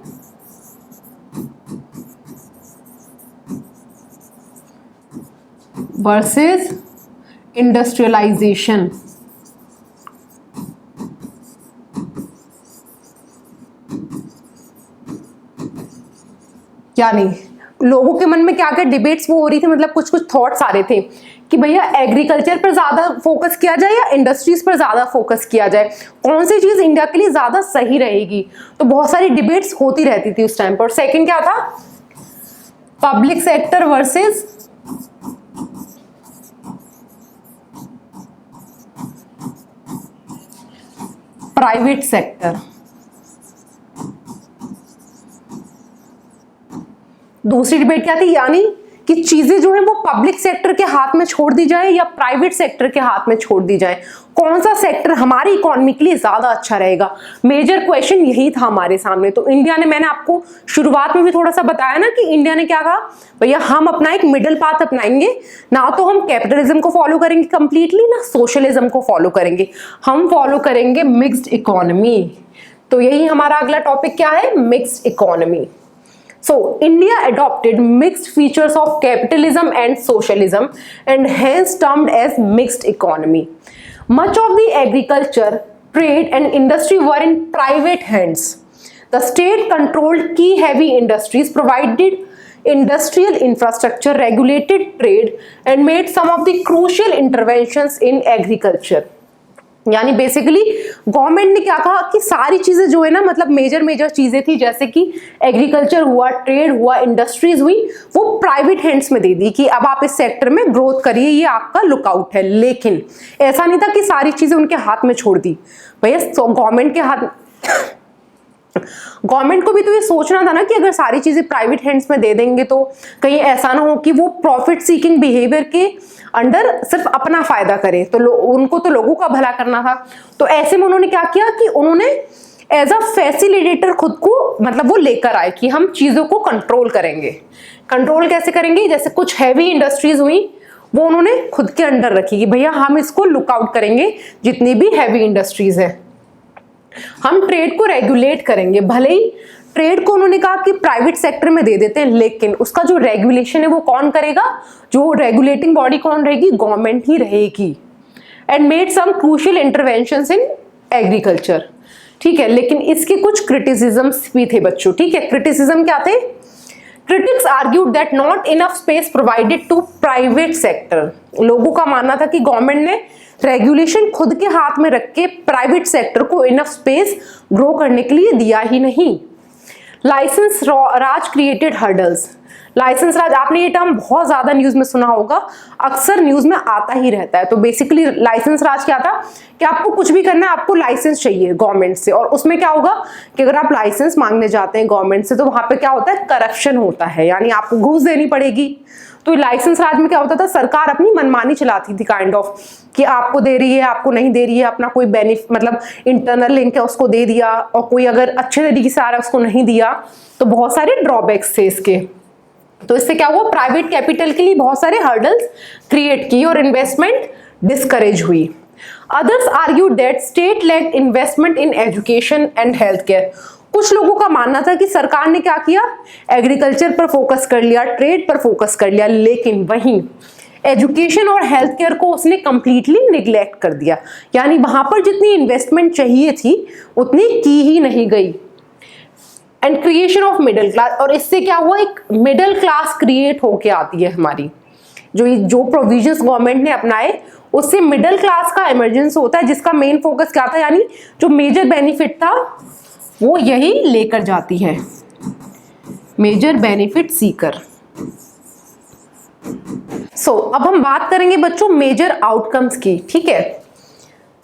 Speaker 1: वर्सेस इंडस्ट्रियलाइजेशन। यानी लोगों के मन में क्या क्या डिबेट्स वो हो रही थी, मतलब कुछ कुछ थॉट्स आ रहे थे कि भैया एग्रीकल्चर पर ज्यादा फोकस किया जाए या इंडस्ट्रीज पर ज्यादा फोकस किया जाए, कौन सी चीज इंडिया के लिए ज्यादा सही रहेगी। तो बहुत सारी डिबेट्स होती रहती थी उस टाइम पर। सेकंड क्या था, public sector versus private sector. दूसरी डिबेट क्या थी, यानी कि चीजें जो है वो पब्लिक सेक्टर के हाथ में छोड़ दी जाए या प्राइवेट सेक्टर के हाथ में छोड़ दी जाए, कौन सा सेक्टर हमारी इकोनॉमी के लिए ज्यादा अच्छा रहेगा। मेजर क्वेश्चन यही था हमारे सामने। तो इंडिया ने, मैंने आपको शुरुआत में भी थोड़ा सा बताया ना कि इंडिया ने क्या कहा, भैया हम अपना एक मिडिल पाथ अपनाएंगे, ना तो हम कैपिटलिज्म को फॉलो करेंगे कंप्लीटली, ना सोशलिज्म को फॉलो करेंगे, हम फॉलो करेंगे मिक्स्ड इकोनॉमी। तो यही हमारा अगला टॉपिक क्या है, mixed economy. So India adopted mixed features of capitalism and socialism and hence termed as mixed economy. Much of the agriculture, trade and industry were in private hands. The state controlled key heavy industries, provided industrial infrastructure, regulated trade and made some of the crucial interventions in agriculture. यानी basically government ने क्या कहा कि सारी चीजें जो है ना, मतलब मेजर चीजें थी जैसे कि एग्रीकल्चर हुआ, ट्रेड हुआ, इंडस्ट्रीज हुई, वो प्राइवेट हैंड्स में दे दी कि अब आप इस सेक्टर में ग्रोथ करिए, ये आपका लुकआउट है। लेकिन ऐसा नहीं था कि सारी चीजें उनके हाथ में छोड़ दी भैया, गवर्नमेंट के हाथ गवर्नमेंट को भी तो ये सोचना था ना कि अगर सारी चीजें प्राइवेट हैंड्स में दे देंगे तो कहीं ऐसा ना हो कि वो प्रॉफिट सीकिंग बिहेवियर के अंडर सिर्फ अपना फायदा करे। तो उनको तो लोगों का भला करना था। तो ऐसे में उन्होंने क्या किया कि उन्होंने एज अ फैसिलिटेटर खुद को, मतलब वो लेकर आए कि हम चीजों को कंट्रोल करेंगे। कंट्रोल कैसे करेंगे, जैसे कुछ हैवी इंडस्ट्रीज हुई वो उन्होंने खुद के अंडर रखी कि भैया हम इसको लुकआउट करेंगे, जितनी भी हैवी इंडस्ट्रीज है। हम ट्रेड को रेगुलेट करेंगे, भले ही ट्रेड को उन्होंने कहा कि प्राइवेट सेक्टर में दे देते हैं, लेकिन उसका जो रेगुलेशन है वो कौन करेगा, जो रेगुलेटिंग बॉडी कौन रहेगी, गवर्नमेंट ही रहेगी। And made some crucial interventions in agriculture, ठीक है। लेकिन इसके कुछ क्रिटिसिज्म्स भी थे बच्चों, ठीक है। क्रिटिसिज्म क्या थे, critics argued that not enough space provided to private sector. लोगों का मानना था कि गवर्नमेंट ने रेगुलेशन खुद के हाथ में रख के प्राइवेट सेक्टर को इनफ स्पेस ग्रो करने के लिए दिया ही नहीं। लाइसेंस राज क्रिएटेड हर्डल्स। लाइसेंस राज, आपने ये टर्म बहुत ज्यादा न्यूज में सुना होगा, अक्सर न्यूज में आता ही रहता है। तो बेसिकली लाइसेंस राज क्या था कि आपको कुछ भी करना है, आपको लाइसेंस चाहिए गवर्नमेंट से, और उसमें क्या होगा कि अगर आप लाइसेंस मांगने जाते हैं गवर्नमेंट से तो वहां पे क्या होता है, करप्शन होता है, यानी आपको घूस देनी पड़ेगी। तो लाइसेंस राज में क्या होता था, सरकार अपनी मनमानी चलाती थी काइंड ऑफ, कि आपको दे रही है, आपको नहीं दे रही है, अपना कोई बेनिफिट मतलब इंटरनल लिंक है उसको दे दिया, और कोई अगर अच्छे तरीके से आ रहा है उसको नहीं दिया। तो बहुत सारे ड्रॉबैक्स थे इसके। तो इससे क्या हुआ, प्राइवेट कैपिटल के लिए बहुत सारे हर्डल्स क्रिएट की और इन्वेस्टमेंट डिस्करेज हुई। Others argue that state lacked investment in education and health care. कुछ लोगों का मानना था कि सरकार ने क्या किया, एग्रीकल्चर पर फोकस कर लिया, ट्रेड पर फोकस कर लिया, लेकिन वहीं एजुकेशन और हेल्थ केयर को उसने कंप्लीटली निग्लेक्ट कर दिया, यानी वहां पर जितनी इन्वेस्टमेंट चाहिए थी उतनी की ही नहीं गई। And creation of middle class, और इससे क्या हुआ, एक मिडिल क्लास क्रिएट होके आती है हमारी। जो प्रोविजंस गवर्नमेंट ने अपनाए उससे मिडिल क्लास का इमर्जेंस होता है, जिसका मेन फोकस क्या था, यानी जो मेजर बेनिफिट था वो यही लेकर जाती है, मेजर बेनिफिट सीकर। अब हम बात करेंगे बच्चों मेजर आउटकम्स की, ठीक है,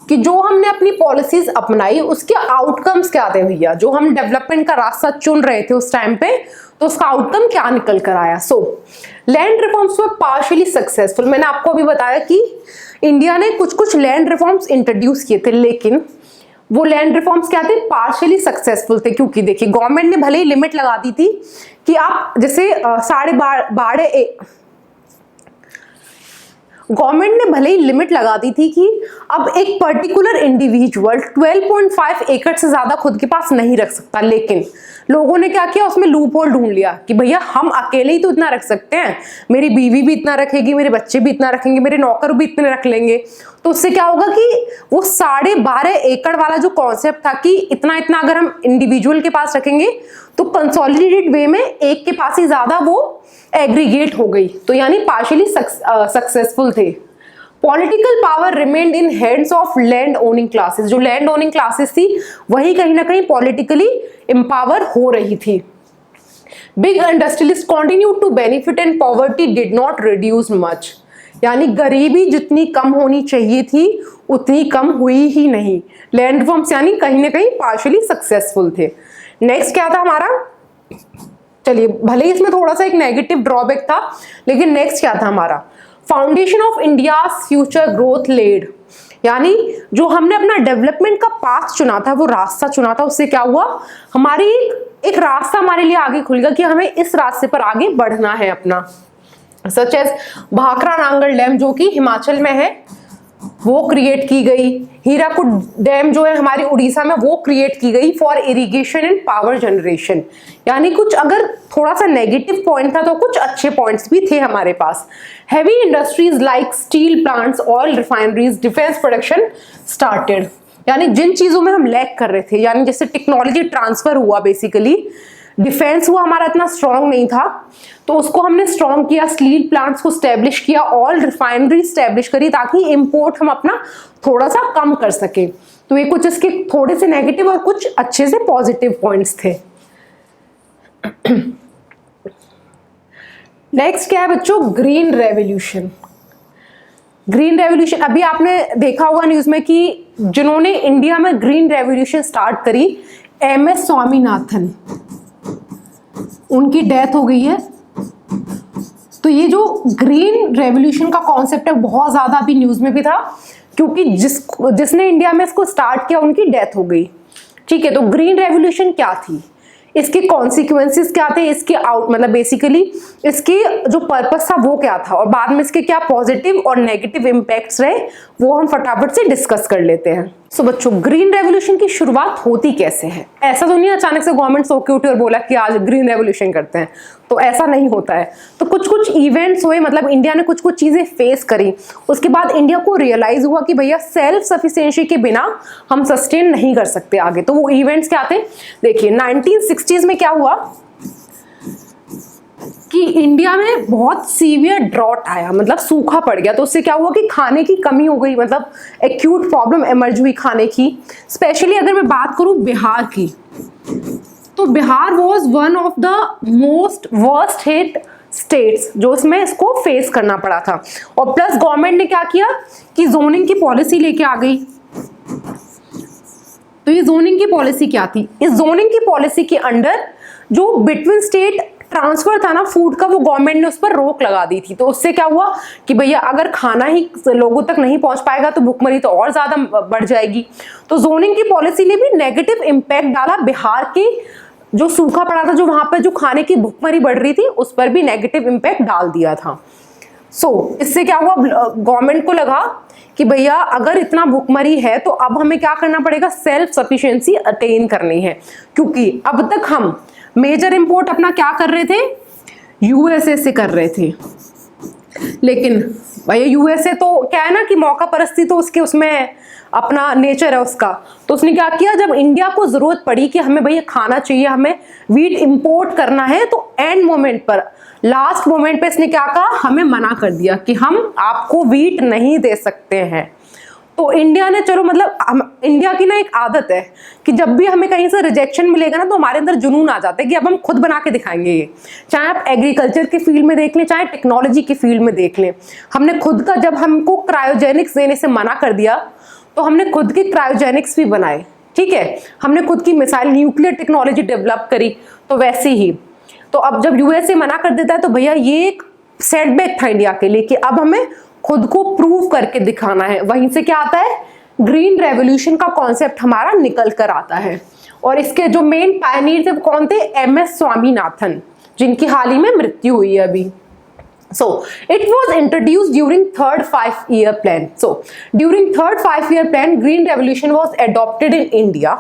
Speaker 1: कि जो हमने अपनी पॉलिसीज अपनाई उसके आउटकम्स क्या थे भैया। जो हम डेवलपमेंट का रास्ता चुन रहे थे उस टाइम पे, तो उसका आउटकम क्या निकल कर आया। लैंड रिफॉर्म्स वर पार्शियली सक्सेसफुल। मैंने आपको अभी बताया कि इंडिया ने कुछ लैंड रिफॉर्म्स इंट्रोड्यूस किए थे, लेकिन वो लैंड रिफॉर्म्स क्या थे, पार्शियली सक्सेसफुल थे। क्योंकि देखिए गवर्नमेंट ने भले ही लिमिट लगा दी थी कि आप जैसे गवर्नमेंट ने भले ही लिमिट लगा दी थी कि अब एक पर्टिकुलर इंडिविजुअल 12.5 एकड़ से ज्यादा खुद के पास नहीं रख सकता, लेकिन लोगों ने क्या किया, उसमें लूप होल ढूंढ लिया कि भैया हम अकेले ही तो इतना रख सकते हैं, मेरी बीवी भी इतना रखेगी, मेरे बच्चे भी इतना रखेंगे, मेरे नौकर भी इतने रख लेंगे। तो उससे क्या होगा कि वो 12.5 एकड़ वाला जो कॉन्सेप्ट था कि इतना इतना अगर हम इंडिविजुअल के पास रखेंगे तो कंसोलिडेटेड वे में एक के पास ही ज्यादा वो एग्रीगेट हो गई, तो यानी पार्शियली सक्सेसफुल थे। Political power remained in hands of land owning classes. जो लैंड ओनिंग क्लासेस थी वही कहीं ना कहीं पॉलिटिकली एम्पावर हो रही थी। Big industrialist continue to benefit and poverty did not reduce much. यानी गरीबी जितनी कम होनी चाहिए थी उतनी कम हुई ही नहीं। लैंड रिफॉर्म्स यानी कहीं ना कहीं पार्शियली सक्सेसफुल थे। नेक्स्ट क्या था हमारा, चलिए, भले ही इसमें थोड़ा सा एक नेगेटिव ड्रॉबैक था, लेकिन नेक्स्ट क्या था हमारा, foundation of India future growth laid, यानी जो हमने अपना डेवलपमेंट का पाथ चुना था, वो रास्ता चुना था, उससे क्या हुआ, हमारी एक रास्ता हमारे लिए आगे खुल गया कि हमें इस रास्ते पर आगे बढ़ना है अपना। Such as Bhakra Nangal dam जो कि हिमाचल में है, वो क्रिएट की गई। हीराकुड डैम जो है हमारी उड़ीसा में, वो क्रिएट की गई for irrigation and power generation. यानी कुछ अगर थोड़ा सा नेगेटिव पॉइंट था तो कुछ अच्छे पॉइंट्स भी थे हमारे पास। Heavy industries like steel plants, oil refineries, defence production started. यानी जिन चीजों में हम लैक कर रहे थे, यानी जैसे टेक्नोलॉजी ट्रांसफर हुआ, बेसिकली डिफेंस हुआ हमारा इतना स्ट्रांग नहीं था, तो उसको हमने स्ट्रांग किया, स्टील प्लांट्स को स्टैब्लिश किया, ऑयल रिफाइनरी स्टैब्लिश करी, ताकि इंपोर्ट हम अपना थोड़ा सा कम कर सके। तो ये कुछ इसके थोड़े से नेगेटिव और कुछ अच्छे से पॉजिटिव पॉइंट्स थे। नेक्स्ट क्या है बच्चों, ग्रीन रेवोल्यूशन। ग्रीन रेवोल्यूशन, अभी आपने देखा होगा न्यूज में कि जिन्होंने इंडिया में ग्रीन रेवोल्यूशन स्टार्ट करी, MS स्वामीनाथन, उनकी डेथ हो गई है। तो ये जो ग्रीन रेवोल्यूशन का कॉन्सेप्ट है बहुत ज्यादा अभी न्यूज में भी था, क्योंकि जिसने इंडिया में इसको स्टार्ट किया उनकी डेथ हो गई। ठीक है, तो ग्रीन रेवोल्यूशन क्या थी, इसके कॉन्सिक्वेंसेस क्या थे, इसके मतलब बेसिकली इसके जो पर्पस था वो क्या था, और बाद में इसके क्या पॉजिटिव और नेगेटिव इम्पैक्ट्स रहे, वो हम फटाफट से डिस्कस कर लेते हैं। सो बच्चों, ग्रीन रेवोल्यूशन की शुरुआत होती कैसे है? ऐसा तो नहीं अचानक से गवर्नमेंट सो के उठी और बोला कि आज ग्रीन रेवोल्यूशन करते हैं, तो ऐसा नहीं होता है। तो कुछ कुछ इवेंट्स हुए, मतलब इंडिया ने कुछ कुछ चीजें फेस करी, उसके बाद इंडिया को रियलाइज हुआ कि भैया सेल्फ सफिशिएंसी के बिना हम सस्टेन नहीं कर सकते आगे। तो वो इवेंट्स क्या थे, देखिए 1960s में क्या हुआ कि इंडिया में बहुत सीवियर ड्रॉट आया, मतलब सूखा पड़ गया। तो उससे क्या हुआ कि खाने की कमी हो गई, मतलब एक्यूट प्रॉब्लम इमर्ज हुई खाने की। स्पेशली अगर मैं बात करूं बिहार की, तो Bihar was one of the most worst hit states जो इसमें इसको फेस करना पड़ा था। और प्लस गवर्नमेंट ने क्या किया कि जोनिंग की पॉलिसी लेके आ गई। तो ये जोनिंग की पॉलिसी क्या थी, इस जोनिंग की पॉलिसी के अंडर जो बिटवीन स्टेट ट्रांसफर था ना फूड का, वो गवर्नमेंट ने उस पर रोक लगा दी थी। तो उससे क्या हुआ कि भैया अगर खाना ही लोगों तक नहीं पहुंच पाएगा तो भुखमरी तो और ज्यादा बढ़ जाएगी। तो जोनिंग की पॉलिसी ने भी नेगेटिव इम्पैक्ट डाला बिहार के, जो सूखा पड़ा था, जो वहां पर जो खाने की भुखमरी बढ़ रही थी, उस पर भी नेगेटिव इम्पैक्ट डाल दिया था। इससे क्या हुआ, गवर्नमेंट को लगा कि भैया अगर इतना भुखमरी है तो अब हमें क्या करना पड़ेगा, सेल्फ सफिशिएंसी अटेन करनी है। क्योंकि अब तक हम मेजर इंपोर्ट अपना क्या कर रहे थे, यूएसए से कर रहे थे, लेकिन भैया यूएसए तो क्या है ना कि मौका परस्ती तो उसमें अपना नेचर है उसका। तो उसने क्या किया, जब इंडिया को जरूरत पड़ी कि हमें भैया खाना चाहिए, हमें वीट इंपोर्ट करना है, तो एंड मोमेंट पर, लास्ट मोमेंट पे इसने क्या कहा, हमें मना कर दिया कि हम आपको वीट नहीं दे सकते हैं। तो इंडिया ने चलो, मतलब इंडिया की ना एक आदत है कि जब भी हमें कहीं से रिजेक्शन मिलेगा ना तो हमारे अंदर जुनून आ जाता है कि अब हम खुद बना के दिखाएंगे ये। चाहे आप एग्रीकल्चर के फील्ड में देख लें, चाहे टेक्नोलॉजी के फील्ड में देख लें, हमने खुद का, जब हमको क्रायोजेनिक्स देने से मना कर दिया तो हमने खुद के क्रायोजेनिक्स भी बनाए। ठीक है, हमने खुद की मिसाइल न्यूक्लियर टेक्नोलॉजी डेवलप करी। तो वैसे ही तो अब जब यूएसए मना कर देता है तो भैया ये एक सेटबैक था इंडिया के लिए कि अब हमें खुद को प्रूव करके दिखाना है। वहीं से क्या आता है, ग्रीन रेवोल्यूशन का कॉन्सेप्ट हमारा निकल कर आता है। और इसके जो मेन पायनियर थे वो कौन थे, MS स्वामीनाथन, जिनकी हाल ही में मृत्यु हुई है अभी। So it was introduced during third 5-year plan. So during third 5-year plan, green revolution was adopted in India.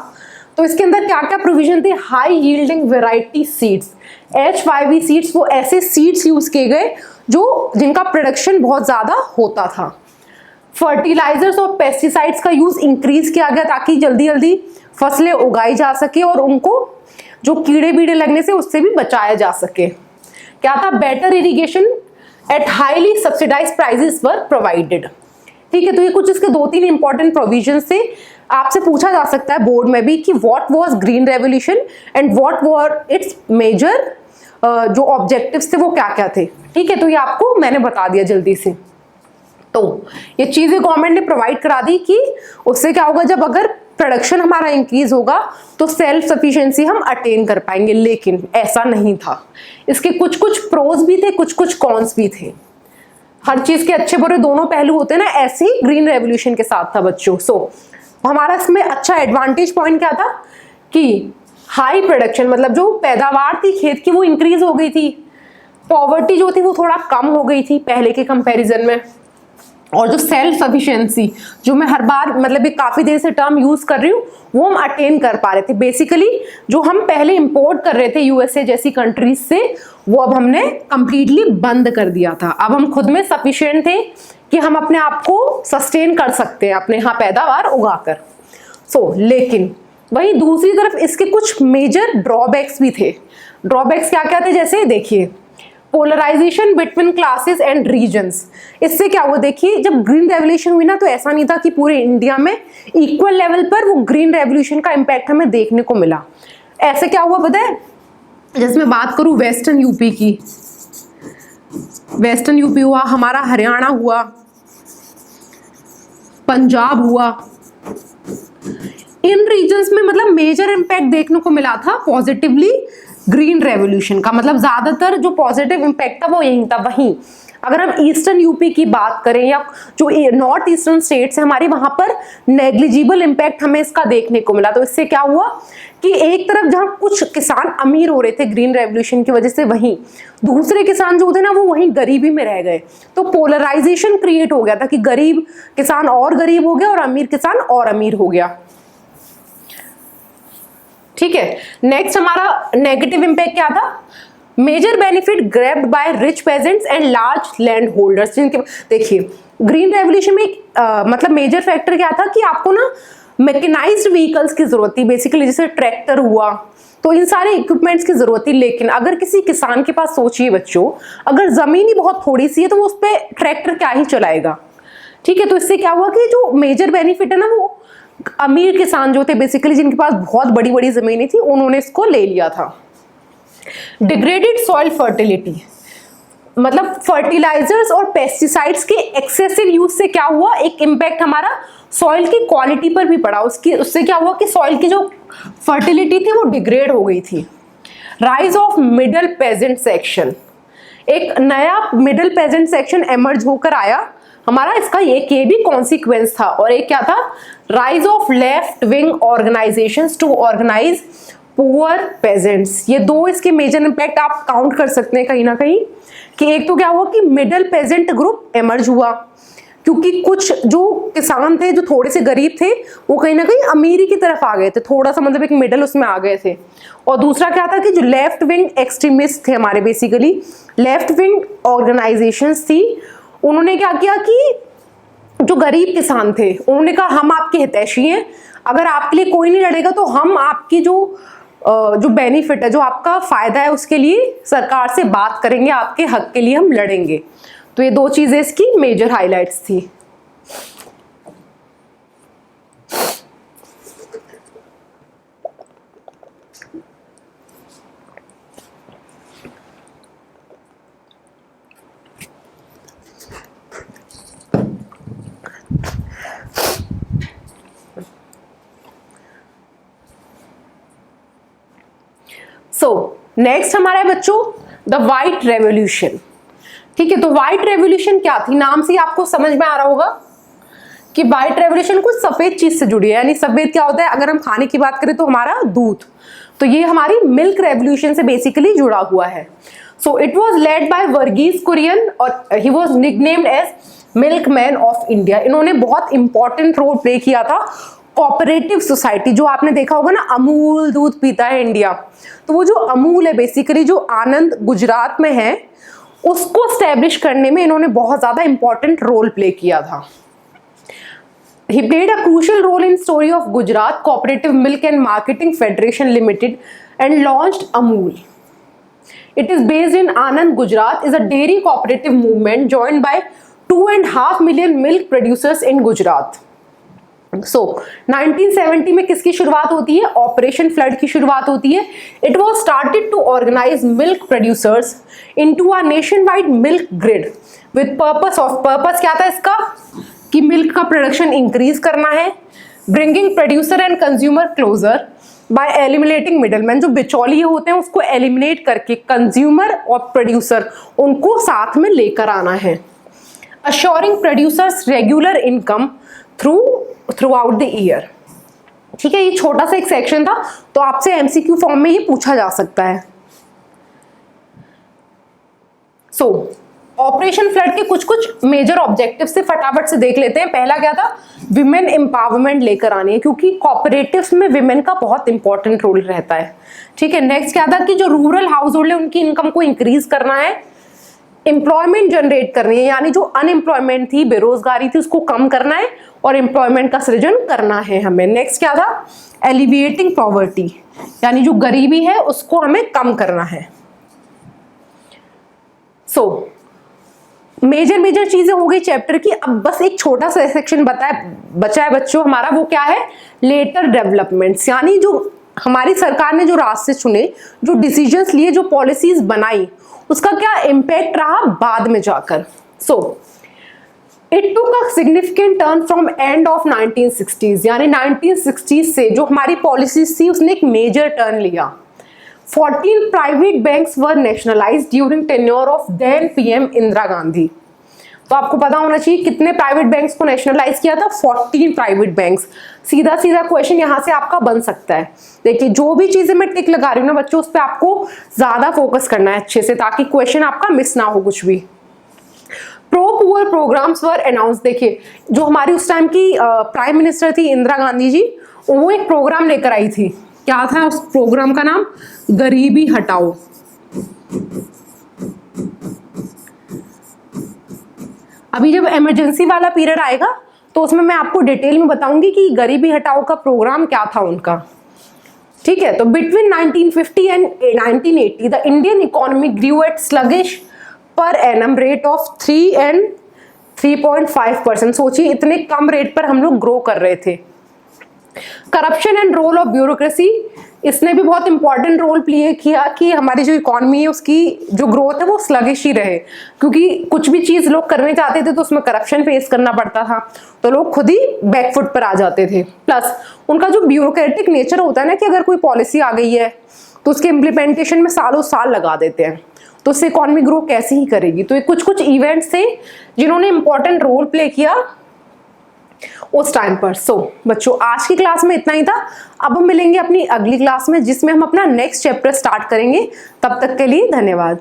Speaker 1: तो इसके अंदर क्या क्या प्रोविजन थे, high yielding variety seeds, H5E seeds, वो ऐसे सीड्स यूज किए गए जो जिनका प्रोडक्शन बहुत ज्यादा होता था। फर्टिलाइजर्स और पेस्टिसाइड्स का यूज इंक्रीज किया गया ताकि जल्दी जल्दी फसलें उगाई जा सके और उनको जो कीड़े बीड़े लगने से उससे भी बचाया जा सके। क्या था, better irrigation at highly subsidised prices were provided. ठीक है, तो ये कुछ इसके 2-3 इंपॉर्टेंट प्रोविजंस थे। आपसे पूछा जा सकता है बोर्ड में भी कि what was green revolution and what were its major जो ऑब्जेक्टिव्स थे वो क्या क्या थे। ठीक है, तो ये आपको मैंने बता दिया जल्दी से। तो ये चीजें गवर्नमेंट ने प्रोवाइड करा दी कि उससे क्या होगा, जब अगर प्रोडक्शन हमारा इंक्रीज होगा तो सेल्फ सफिशिएंसी हम अटेन कर पाएंगे, लेकिन ऐसा नहीं था। इसके कुछ कुछ प्रोज भी थे, कुछ कुछ कॉन्स भी थे। हर चीज के अच्छे बुरे दोनों पहलू होते हैं ना, ऐसे ही ग्रीन रेवोल्यूशन के साथ था बच्चों। सो हमारा इसमें अच्छा एडवांटेज पॉइंट क्या था कि हाई प्रोडक्शन, मतलब जो पैदावार थी खेत की वो इंक्रीज हो गई थी, पॉवर्टी जो थी वो थोड़ा कम हो गई थी पहले के कंपैरिजन में, और जो सेल्फ सफिशिएंसी जो मैं हर बार मतलब काफी देर से टर्म यूज कर रही हूँ वो हम अटेन कर पा रहे थे। बेसिकली जो हम पहले इंपोर्ट कर रहे थे यूएसए जैसी कंट्रीज से, वो अब हमने कंप्लीटली बंद कर दिया था। अब हम खुद में सफिशिएंट थे कि हम अपने आप को सस्टेन कर सकते हैं अपने यहाँ पैदावार उगाकर। लेकिन वहीं दूसरी तरफ इसके कुछ मेजर ड्रॉबैक्स भी थे। ड्रॉबैक्स क्या क्या थे, जैसे देखिए polarisation between classes and regions. इससे क्या हुआ, देखिए जब ग्रीन रेवोल्यूशन हुई ना तो ऐसा नहीं था कि पूरे इंडिया में इक्वल लेवल पर वो ग्रीन रेवोल्यूशन का इम्पैक्ट हमें देखने को मिला। ऐसे क्या हुआ पता है, जैसे मैं बात करूं वेस्टर्न यूपी की, वेस्टर्न यूपी हुआ हमारा, हरियाणा हुआ, पंजाब हुआ, इन रीजन्स में मतलब मेजर इम्पैक्ट देखने को मिला था पॉजिटिवली ग्रीन रेवोल्यूशन का। मतलब ज्यादातर जो पॉजिटिव इम्पैक्ट था वो यही था। वहीं अगर हम ईस्टर्न यूपी की बात करें या जो नॉर्थ ईस्टर्न स्टेट्स है हमारी, वहां पर नेग्लिजिबल इम्पैक्ट हमें इसका देखने को मिला। तो इससे क्या हुआ कि एक तरफ जहां कुछ किसान अमीर हो रहे थे ग्रीन रेवोल्यूशन की वजह से, वहीं दूसरे किसान जो थे ना वो वहीं गरीबी में रह गए। तो पोलराइजेशन क्रिएट हो गया था कि गरीब किसान और गरीब हो गया और अमीर किसान और अमीर हो गया। ठीक है, नेक्स्ट हमारा नेगेटिव इम्पैक्ट क्या था, major benefit grabbed by rich peasants and large land holders. जिनके देखिए ग्रीन रेवोल्यूशन में मतलब मेजर फैक्टर क्या था कि आपको ना मैकेनाइज्ड व्हीकल्स की जरूरत थी, बेसिकली जैसे ट्रैक्टर हुआ, तो इन सारे इक्विपमेंट्स की जरूरत थी। लेकिन अगर किसी किसान के पास, सोचिए बच्चों, अगर जमीन ही बहुत थोड़ी सी है तो वो उस पर ट्रैक्टर क्या ही चलाएगा। ठीक है, तो इससे क्या हुआ कि जो मेजर बेनिफिट है ना वो अमीर किसान जो थे बेसिकली, जिनके पास बहुत बड़ी बड़ी जमीनें थी, उन्होंने इसको ले लिया था। डिग्रेडेड सॉइल फर्टिलिटी, मतलब फर्टिलाइजर्स और पेस्टिसाइड्स के एक्सेसिव यूज से क्या हुआ, एक इम्पैक्ट हमारा सॉइल की क्वालिटी पर भी पड़ा। उससे क्या हुआ कि सॉइल की जो फर्टिलिटी थी वो डिग्रेड हो गई थी। Rise of middle peasant section, एक नया मिडिल पेजेंट सेक्शन एमर्ज होकर आया हमारा, इसका एक ये भी कॉन्सिक्वेंस था। और एक क्या था, rise of left wing organisations to organise poor peasants. ये दो इसके मेजर इंपैक्ट आप काउंट कर सकते हैं कहीं ना कहीं, कि एक तो क्या हुआ कि मिडिल पेजेंट ग्रुप एमर्ज हुआ, क्योंकि कुछ जो किसान थे जो थोड़े से गरीब थे वो कहीं ना कहीं अमीरी की तरफ आ गए थे, थोड़ा सा मतलब एक मिडिल उसमें आ गए थे। और दूसरा क्या था कि जो लेफ्ट विंग एक्सट्रीमिस्ट थे हमारे, बेसिकली लेफ्ट विंग ऑर्गेनाइजेशंस थी, उन्होंने क्या किया कि जो गरीब किसान थे उन्होंने कहा हम आपके हितैषी हैं, अगर आपके लिए कोई नहीं लड़ेगा तो हम आपकी जो बेनिफिट है, जो आपका फायदा है, उसके लिए सरकार से बात करेंगे, आपके हक के लिए हम लड़ेंगे। तो ये दो चीजें इसकी मेजर हाइलाइट्स थी। नेक्स्ट हमारा है बच्चों द व्हाइट रेवोल्यूशन। ठीक है, तो व्हाइट रेवोल्यूशन क्या थी, नाम से आपको समझ में आ रहा होगा कि व्हाइट रेवोल्यूशन कुछ सफेद चीज से जुड़ी है। यानी सफेद क्या होता है, अगर हम खाने की बात करें तो हमारा दूध, तो ये हमारी मिल्क रेवोल्यूशन से बेसिकली जुड़ा हुआ है। So it was led by Verghese Kurien और he was nicknamed as milkman of India. इन्होंने बहुत इंपॉर्टेंट रोल प्ले किया था कोऑपरेटिव सोसाइटी, जो आपने देखा होगा ना अमूल दूध पीता है इंडिया, तो वो जो अमूल है बेसिकली जो आनंद गुजरात में है, उसको स्टैब्लिश करने में इन्होंने बहुत ज्यादा इंपॉर्टेंट रोल प्ले किया था। He played a crucial role in story of Gujarat Cooperative Milk and Marketing Federation Limited and launched Amul. It is based in Anand, Gujarat, is a dairy cooperative movement joined by 2.5 million milk producers in Gujarat. So 1970 में किसकी शुरुआत होती है, operation flood की शुरुआत होती है। It was started to organize milk producers into a nationwide milk grid with purpose क्या था इसका, कि मिल्क का प्रोडक्शन इंक्रीज करना है, bringing producer and consumer closer by eliminating middleman, जो बिचौलिए होते हैं उसको एलिमिनेट करके कंज्यूमर और प्रोड्यूसर उनको साथ में लेकर आना है। Assuring producers regular income through out the year. ठीक है, ये छोटा सा एक सेक्शन था, तो आपसे एमसीक्यू फॉर्म में ये पूछा जा सकता है। ऑपरेशन फ्लड के कुछ कुछ मेजर ऑब्जेक्टिव से फटाफट से देख लेते हैं। पहला क्या था, विमेन एम्पावरमेंट लेकर आनी है, क्योंकि कॉपरेटिव्स में विमेन का बहुत इंपॉर्टेंट रोल रहता है। ठीक है, नेक्स्ट क्या था कि जो रूरल हाउस होल्ड है उनकी इनकम को इंक्रीज करना है, एम्प्लॉयमेंट जनरेट करनी है, यानी जो अनएम्प्लॉयमेंट थी, बेरोजगारी थी, उसको कम करना है और एम्प्लॉयमेंट का सृजन करना है हमें। नेक्स्ट क्या था, एलिविएटिंग पॉवर्टी, यानी जो गरीबी है उसको हमें कम करना है। मेजर चीजें हो गई चैप्टर की। अब बस एक छोटा सा सेक्शन बचा है बच्चों हमारा, वो क्या है, लेटर डेवलपमेंट्स, यानी जो हमारी सरकार ने जो रास्ते चुने, जो डिसीजंस लिए, जो पॉलिसीज बनाई, उसका क्या इम्पैक्ट रहा बाद में जाकर। It took a significant turn from end of 1960s, यानी 1960s से जो हमारी पॉलिसीज थी उसने एक मेजर टर्न लिया। 14 private banks were nationalised during tenure of then PM Indira Gandhi. तो आपको पता होना चाहिए कितने प्राइवेट बैंक्स को नेशनलाइज किया था, 14 प्राइवेट बैंक्स। सीधा क्वेश्चन यहां से आपका बन सकता है। देखिए, जो भी चीजें मैं टिक लगा रही हूँ ना बच्चों, उस पर आपको ज्यादा फोकस करना है अच्छे से, ताकि क्वेश्चन आपका मिस ना हो कुछ भी। Pro poor programmes were announce. देखिए, जो हमारी उस टाइम की प्राइम मिनिस्टर थी इंदिरा गांधी जी, वो एक प्रोग्राम लेकर आई थी। क्या था उस प्रोग्राम का नाम, गरीबी हटाओ। अभी जब इमरजेंसी वाला पीरियड आएगा तो उसमें मैं आपको डिटेल में बताऊंगी कि गरीबी हटाओ का प्रोग्राम क्या था उनका। ठीक है, तो between 1950 and 1980 the Indian economy grew at sluggish per annum rate of 3 and 3.5%। सोचिए, इतने कम रेट पर हम लोग ग्रो कर रहे थे। Corruption and role of bureaucracy, इसने भी बहुत इंपॉर्टेंट रोल प्ले किया कि हमारी जो इकोनॉमी है उसकी जो ग्रोथ है वो स्लगिश ही रहे, क्योंकि कुछ भी चीज लोग करने चाहते थे तो उसमें करप्शन फेस करना पड़ता था, तो लोग खुद ही बैकफुट पर आ जाते थे। प्लस उनका जो ब्यूरोक्रेटिक नेचर होता है ना, कि अगर कोई पॉलिसी आ गई है तो उसके इम्प्लीमेंटेशन में सालों साल लगा देते हैं, तो उससे इकोनॉमी ग्रो कैसे ही करेगी। तो ये कुछ कुछ इवेंट्स थे जिन्होंने इंपॉर्टेंट रोल प्ले किया उस टाइम पर। बच्चों, आज की क्लास में इतना ही था। अब हम मिलेंगे अपनी अगली क्लास में, जिसमें हम अपना नेक्स्ट चैप्टर स्टार्ट करेंगे। तब तक के लिए धन्यवाद।